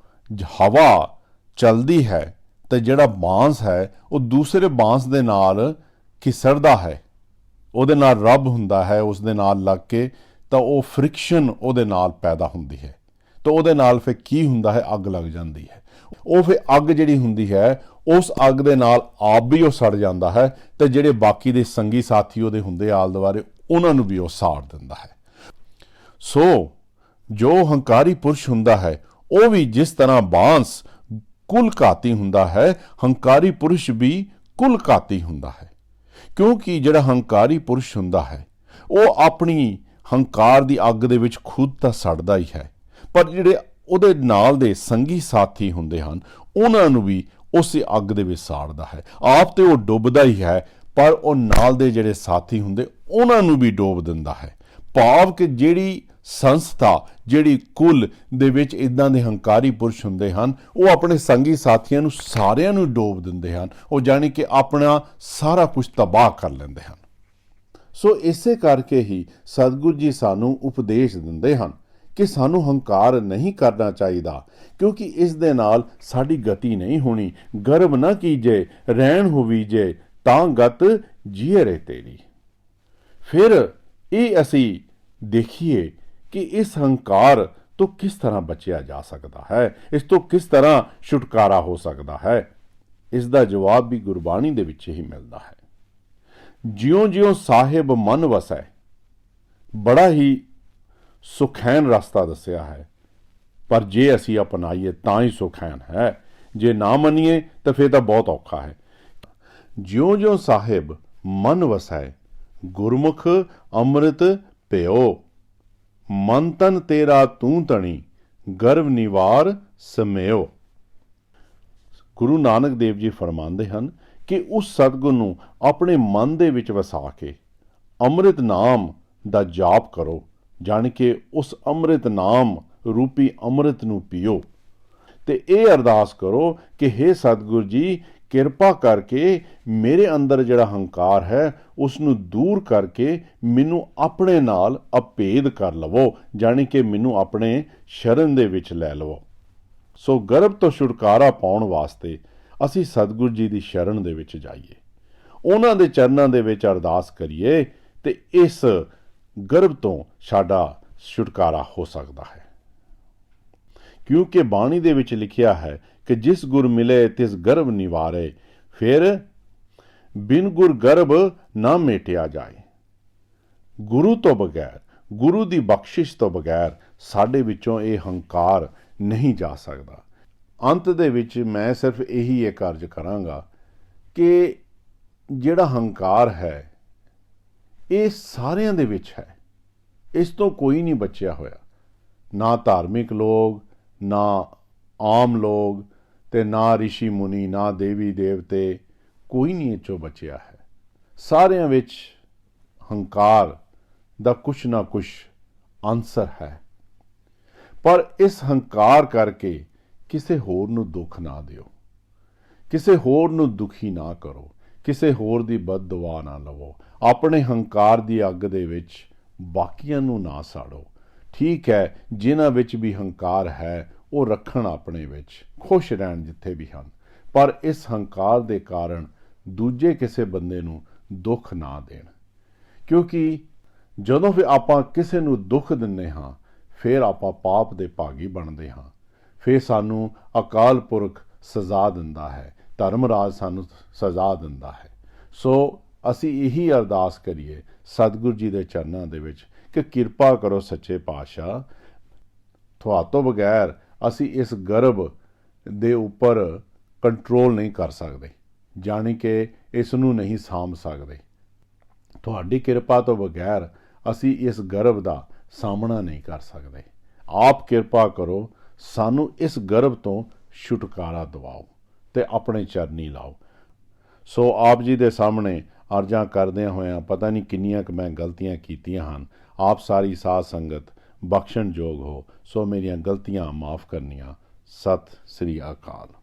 ਹਵਾ ਚੱਲਦੀ ਹੈ ਤੇ ਜਿਹੜਾ ਬਾਂਸ ਹੈ ਉਹ ਦੂਸਰੇ ਬਾਂਸ ਦੇ ਨਾਲ ਖਿਸਰਦਾ ਹੈ, ਉਹਦੇ ਨਾਲ ਰਬ ਹੁੰਦਾ ਹੈ, ਉਸ ਦੇ ਨਾਲ ਲੱਗ ਕੇ ਤਾਂ ਉਹ ਫ੍ਰਿਕਸ਼ਨ ਉਹਦੇ ਨਾਲ ਪੈਦਾ ਹੁੰਦੀ ਹੈ। ਤਾਂ ਉਹਦੇ ਨਾਲ ਫਿਰ ਕੀ ਹੁੰਦਾ ਹੈ, ਅੱਗ ਲੱਗ ਜਾਂਦੀ ਹੈ। ਉਹ ਫਿਰ ਅੱਗ ਜਿਹੜੀ ਹੁੰਦੀ ਹੈ ਉਸ ਅੱਗ ਦੇ ਨਾਲ ਆਪ ਵੀ ਉਹ ਸੜ ਜਾਂਦਾ ਹੈ ਤੇ ਜਿਹੜੇ ਬਾਕੀ ਦੇ ਸੰਗੀ ਸਾਥੀ ਉਹਦੇ ਹੁੰਦੇ ਆਲੇ ਦੁਆਲੇ ਉਹਨਾਂ ਨੂੰ ਵੀ ਉਹ ਸਾੜ ਦਿੰਦਾ ਹੈ। ਸੋ ਜੋ ਹੰਕਾਰੀ ਪੁਰਸ਼ ਹੁੰਦਾ ਹੈ ਉਹ ਵੀ ਜਿਸ ਤਰ੍ਹਾਂ ਬਾਂਸ ਕੁਲ ਘਾਤੀ ਹੁੰਦਾ ਹੈ, ਹੰਕਾਰੀ ਪੁਰਸ਼ ਵੀ ਕੁਲ ਘਾਤੀ ਹੁੰਦਾ ਹੈ। ਕਿਉਂਕਿ ਜਿਹੜਾ ਹੰਕਾਰੀ ਪੁਰਸ਼ ਹੁੰਦਾ ਹੈ ਉਹ ਆਪਣੀ ਹੰਕਾਰ ਦੀ ਅੱਗ ਦੇ ਵਿੱਚ ਖੁਦ ਤਾਂ ਸੜਦਾ ਹੀ ਹੈ, ਪਰ ਜਿਹੜੇ ਉਹਦੇ ਨਾਲ ਦੇ ਸੰਗੀ ਸਾਥੀ ਹੁੰਦੇ ਹਨ ਉਹਨਾਂ ਨੂੰ ਵੀ ਉਸੇ ਅੱਗ ਦੇ ਵਿੱਚ ਸਾੜਦਾ ਹੈ। ਆਪ ਤੇ ਉਹ ਡੁੱਬਦਾ ਹੀ ਹੈ, ਪਰ ਉਹ ਨਾਲ ਦੇ ਜਿਹੜੇ ਸਾਥੀ ਹੁੰਦੇ ਉਹਨਾਂ ਨੂੰ ਵੀ ਡੋਬ ਦਿੰਦਾ ਹੈ। ਭਾਵ ਕਿ ਜਿਹੜੀ ਸੰਸਥਾ, ਜਿਹੜੀ ਕੁਲ ਦੇ ਵਿੱਚ ਇਦਾਂ ਦੇ ਹੰਕਾਰੀ ਪੁਰਸ਼ ਹੁੰਦੇ ਹਨ ਉਹ ਆਪਣੇ ਸੰਗੀ ਸਾਥੀਆਂ ਨੂੰ ਸਾਰਿਆਂ ਨੂੰ ਡੋਬ ਦਿੰਦੇ ਹਨ। ਉਹ ਜਾਣੀ ਕਿ ਆਪਣਾ ਸਾਰਾ ਕੁਝ ਤਬਾਹ ਕਰ ਲੈਂਦੇ ਹਨ। ਸੋ ਇਸੇ ਕਰਕੇ ਹੀ ਸਤਿਗੁਰੂ ਜੀ ਸਾਨੂੰ ਉਪਦੇਸ਼ ਦਿੰਦੇ ਹਨ ਕਿ ਸਾਨੂੰ ਹੰਕਾਰ ਨਹੀਂ ਕਰਨਾ ਚਾਹੀਦਾ, ਕਿਉਂਕਿ ਇਸ ਦੇ ਨਾਲ ਸਾਡੀ ਗਤੀ ਨਹੀਂ ਹੋਣੀ। ਗਰਬ ਨਾ ਕੀਜੇ ਰਹਿਣ ਹੋਵੀ ਜੇ, ਤਾਂ ਗਤ ਜੀਏ ਰੇ ਤੇਰੀ। ਫਿਰ ਇਹ ਅਸੀਂ ਦੇਖੀਏ ਕਿ ਇਸ ਹੰਕਾਰ ਤੋਂ ਕਿਸ ਤਰ੍ਹਾਂ ਬਚਿਆ ਜਾ ਸਕਦਾ ਹੈ, ਇਸ ਤੋਂ ਕਿਸ ਤਰ੍ਹਾਂ ਛੁਟਕਾਰਾ ਹੋ ਸਕਦਾ ਹੈ। ਇਸ ਦਾ ਜਵਾਬ ਵੀ ਗੁਰਬਾਣੀ ਦੇ ਵਿੱਚ ਹੀ ਮਿਲਦਾ ਹੈ। ਜਿਉਂ-ਜਿਉਂ ਸਾਹਿਬ ਮਨ ਵਸੈ, ਬੜਾ ਹੀ ਸੁਖੈਨ ਰਸਤਾ ਦੱਸਿਆ ਹੈ, ਪਰ ਜੇ ਅਸੀਂ ਅਪਣਾਈਏ ਤਾਂ ਹੀ ਸੁਖੈਨ ਹੈ, ਜੇ ਨਾ ਮੰਨੀਏ ਤਾਂ ਫਿਰ ਤਾਂ ਬਹੁਤ ਔਖਾ ਹੈ। ਜਿਉਂ-ਜਿਉਂ ਸਾਹਿਬ ਮਨ ਵਸੈ, ਗੁਰਮੁਖ ਅੰਮ੍ਰਿਤ ਪਿਓ, ਮਨ ਤਨ ਤੇਰਾ ਤੂੰ ਤਣੀ, ਗਰਭ ਨਿਵਾਰ ਸਮਿਓ। ਗੁਰੂ ਨਾਨਕ ਦੇਵ ਜੀ ਫਰਮਾਉਂਦੇ ਹਨ ਕਿ ਉਸ ਸਤਿਗੁਰ ਨੂੰ ਆਪਣੇ ਮਨ ਦੇ ਵਿੱਚ ਵਸਾ ਕੇ ਅੰਮ੍ਰਿਤ ਨਾਮ ਦਾ ਜਾਪ ਕਰੋ, ਜਾਣੀ ਕਿ ਉਸ ਅੰਮ੍ਰਿਤ ਨਾਮ ਰੂਪੀ ਅੰਮ੍ਰਿਤ ਨੂੰ ਪੀਓ ਤੇ ਇਹ ਅਰਦਾਸ ਕਰੋ ਕਿ ਹੇ ਸਤਿਗੁਰ ਜੀ, ਕਿਰਪਾ ਕਰਕੇ ਮੇਰੇ ਅੰਦਰ ਜਿਹੜਾ ਹੰਕਾਰ ਹੈ ਉਸ ਨੂੰ ਦੂਰ ਕਰਕੇ ਮੈਨੂੰ ਆਪਣੇ ਨਾਲ ਅਭੇਦ ਕਰ ਲਵੋ, ਜਾਣੀ ਕਿ ਮੈਨੂੰ ਆਪਣੇ ਸ਼ਰਨ ਦੇ ਵਿੱਚ ਲੈ ਲਵੋ। ਸੋ ਗਰਭ ਤੋਂ ਛੁਟਕਾਰਾ ਪਾਉਣ ਵਾਸਤੇ ਅਸੀਂ ਸਤਿਗੁਰ ਜੀ ਦੀ ਸ਼ਰਨ ਦੇ ਵਿੱਚ ਜਾਈਏ, ਉਹਨਾਂ ਦੇ ਚਰਨਾਂ ਦੇ ਵਿੱਚ ਅਰਦਾਸ ਕਰੀਏ ਤੇ ਇਸ ਗਰਭ ਤੋਂ ਸਾਡਾ ਛੁਟਕਾਰਾ ਹੋ ਸਕਦਾ ਹੈ। ਕਿਉਂਕਿ ਬਾਣੀ ਦੇ ਵਿੱਚ ਲਿਖਿਆ ਹੈ ਕਿ ਜਿਸ ਗੁਰ ਮਿਲੇ ਤਿਸ ਗਰਭ ਨਿਵਾਰੇ, ਫਿਰ ਬਿਨ ਗੁਰ ਗਰਭ ਨਾ ਮੇਟਿਆ ਜਾਏ। ਗੁਰੂ ਤੋਂ ਬਗੈਰ, ਗੁਰੂ ਦੀ ਬਖਸ਼ਿਸ਼ ਤੋਂ ਬਗੈਰ ਸਾਡੇ ਵਿੱਚੋਂ ਇਹ ਹੰਕਾਰ ਨਹੀਂ ਜਾ ਸਕਦਾ। ਅੰਤ ਦੇ ਵਿੱਚ ਮੈਂ ਸਿਰਫ ਇਹੀ ਇੱਕ ਅਰਜ਼ ਕਰਾਂਗਾ ਕਿ ਜਿਹੜਾ ਹੰਕਾਰ ਹੈ ਇਹ ਸਾਰਿਆਂ ਦੇ ਵਿੱਚ ਹੈ, ਇਸ ਤੋਂ ਕੋਈ ਨਹੀਂ ਬਚਿਆ ਹੋਇਆ, ਨਾ ਧਾਰਮਿਕ ਲੋਕ, ਨਾ ਆਮ ਲੋਕ ਤੇ ਨਾ ਰਿਸ਼ੀ ਮੁਨੀ, ਨਾ ਦੇਵੀ ਦੇਵਤੇ, ਕੋਈ ਨਹੀਂ ਇਹ 'ਚੋਂ ਬਚਿਆ ਹੈ। ਸਾਰਿਆਂ ਵਿੱਚ ਹੰਕਾਰ ਦਾ ਕੁਛ ਨਾ ਕੁਛ ਅੰਸਰ ਹੈ, ਪਰ ਇਸ ਹੰਕਾਰ ਕਰਕੇ ਕਿਸੇ ਹੋਰ ਨੂੰ ਦੁੱਖ ਨਾ ਦਿਓ, ਕਿਸੇ ਹੋਰ ਨੂੰ ਦੁਖੀ ਨਾ ਕਰੋ, ਕਿਸੇ ਹੋਰ ਦੀ ਬਦਦੁਆ ਨਾ ਲਵੋ, ਆਪਣੇ ਹੰਕਾਰ ਦੀ ਅੱਗ ਦੇ ਵਿੱਚ ਬਾਕੀਆਂ ਨੂੰ ਨਾ ਸਾੜੋ। ਠੀਕ ਹੈ, ਜਿਨ੍ਹਾਂ ਵਿੱਚ ਵੀ ਹੰਕਾਰ ਹੈ ਉਹ ਰੱਖਣ ਆਪਣੇ ਵਿੱਚ, ਖੁਸ਼ ਰਹਿਣ ਜਿੱਥੇ ਵੀ ਹਨ, ਪਰ ਇਸ ਹੰਕਾਰ ਦੇ ਕਾਰਨ ਦੂਜੇ ਕਿਸੇ ਬੰਦੇ ਨੂੰ ਦੁੱਖ ਨਾ ਦੇਣ। ਕਿਉਂਕਿ ਜਦੋਂ ਵੀ ਆਪਾਂ ਕਿਸੇ ਨੂੰ ਦੁੱਖ ਦਿੰਦੇ ਹਾਂ ਫਿਰ ਆਪਾਂ ਪਾਪ ਦੇ ਭਾਗੀ ਬਣਦੇ ਹਾਂ, ਫਿਰ ਸਾਨੂੰ ਅਕਾਲ ਪੁਰਖ ਸਜ਼ਾ ਦਿੰਦਾ ਹੈ, ਧਰਮਰਾਜ ਸਾਨੂੰ ਸਜ਼ਾ ਦਿੰਦਾ ਹੈ। ਸੋ ਅਸੀਂ ਇਹੀ ਅਰਦਾਸ ਕਰੀਏ ਸਤਿਗੁਰ ਜੀ ਦੇ ਚਰਨਾਂ ਦੇ ਵਿੱਚ ਕਿ ਕਿਰਪਾ ਕਰੋ ਸੱਚੇ ਪਾਤਸ਼ਾਹ, ਤੁਹਾਤੋਂ ਬਗੈਰ ਅਸੀਂ ਇਸ ਗਰਭ ਦੇ ਉੱਪਰ ਕੰਟਰੋਲ ਨਹੀਂ ਕਰ ਸਕਦੇ, ਜਾਣੀ ਕਿ ਇਸ ਨੂੰ ਨਹੀਂ ਸਾਂਭ ਸਕਦੇ। ਤੁਹਾਡੀ ਕਿਰਪਾ ਤੋਂ ਬਗੈਰ ਅਸੀਂ ਇਸ ਗਰਭ ਦਾ ਸਾਹਮਣਾ ਨਹੀਂ ਕਰ ਸਕਦੇ। ਆਪ ਕਿਰਪਾ ਕਰੋ, ਸਾਨੂੰ ਇਸ ਗਰਭ ਤੋਂ ਛੁਟਕਾਰਾ ਦਿਵਾਓ ਤੇ ਆਪਣੇ ਚਰਨੀ ਲਾਓ। ਸੋ ਆਪ ਜੀ ਦੇ ਸਾਹਮਣੇ ਅਰਜ਼ਾਂ ਕਰਦਿਆਂ ਹੋਇਆਂ ਪਤਾ ਨਹੀਂ ਕਿੰਨੀਆਂ ਕੁ ਮੈਂ ਗਲਤੀਆਂ ਕੀਤੀਆਂ ਹਨ। ਆਪ ਸਾਰੀ ਸਾਧ ਸੰਗਤ ਬਖਸ਼ਣਯੋਗ ਹੋ, ਸੋ ਮੇਰੀਆਂ ਗਲਤੀਆਂ ਮਾफ़ ਕਰਨੀਆਂ। ਸਤਿ ਸ੍ਰੀ ਅਕਾਲ।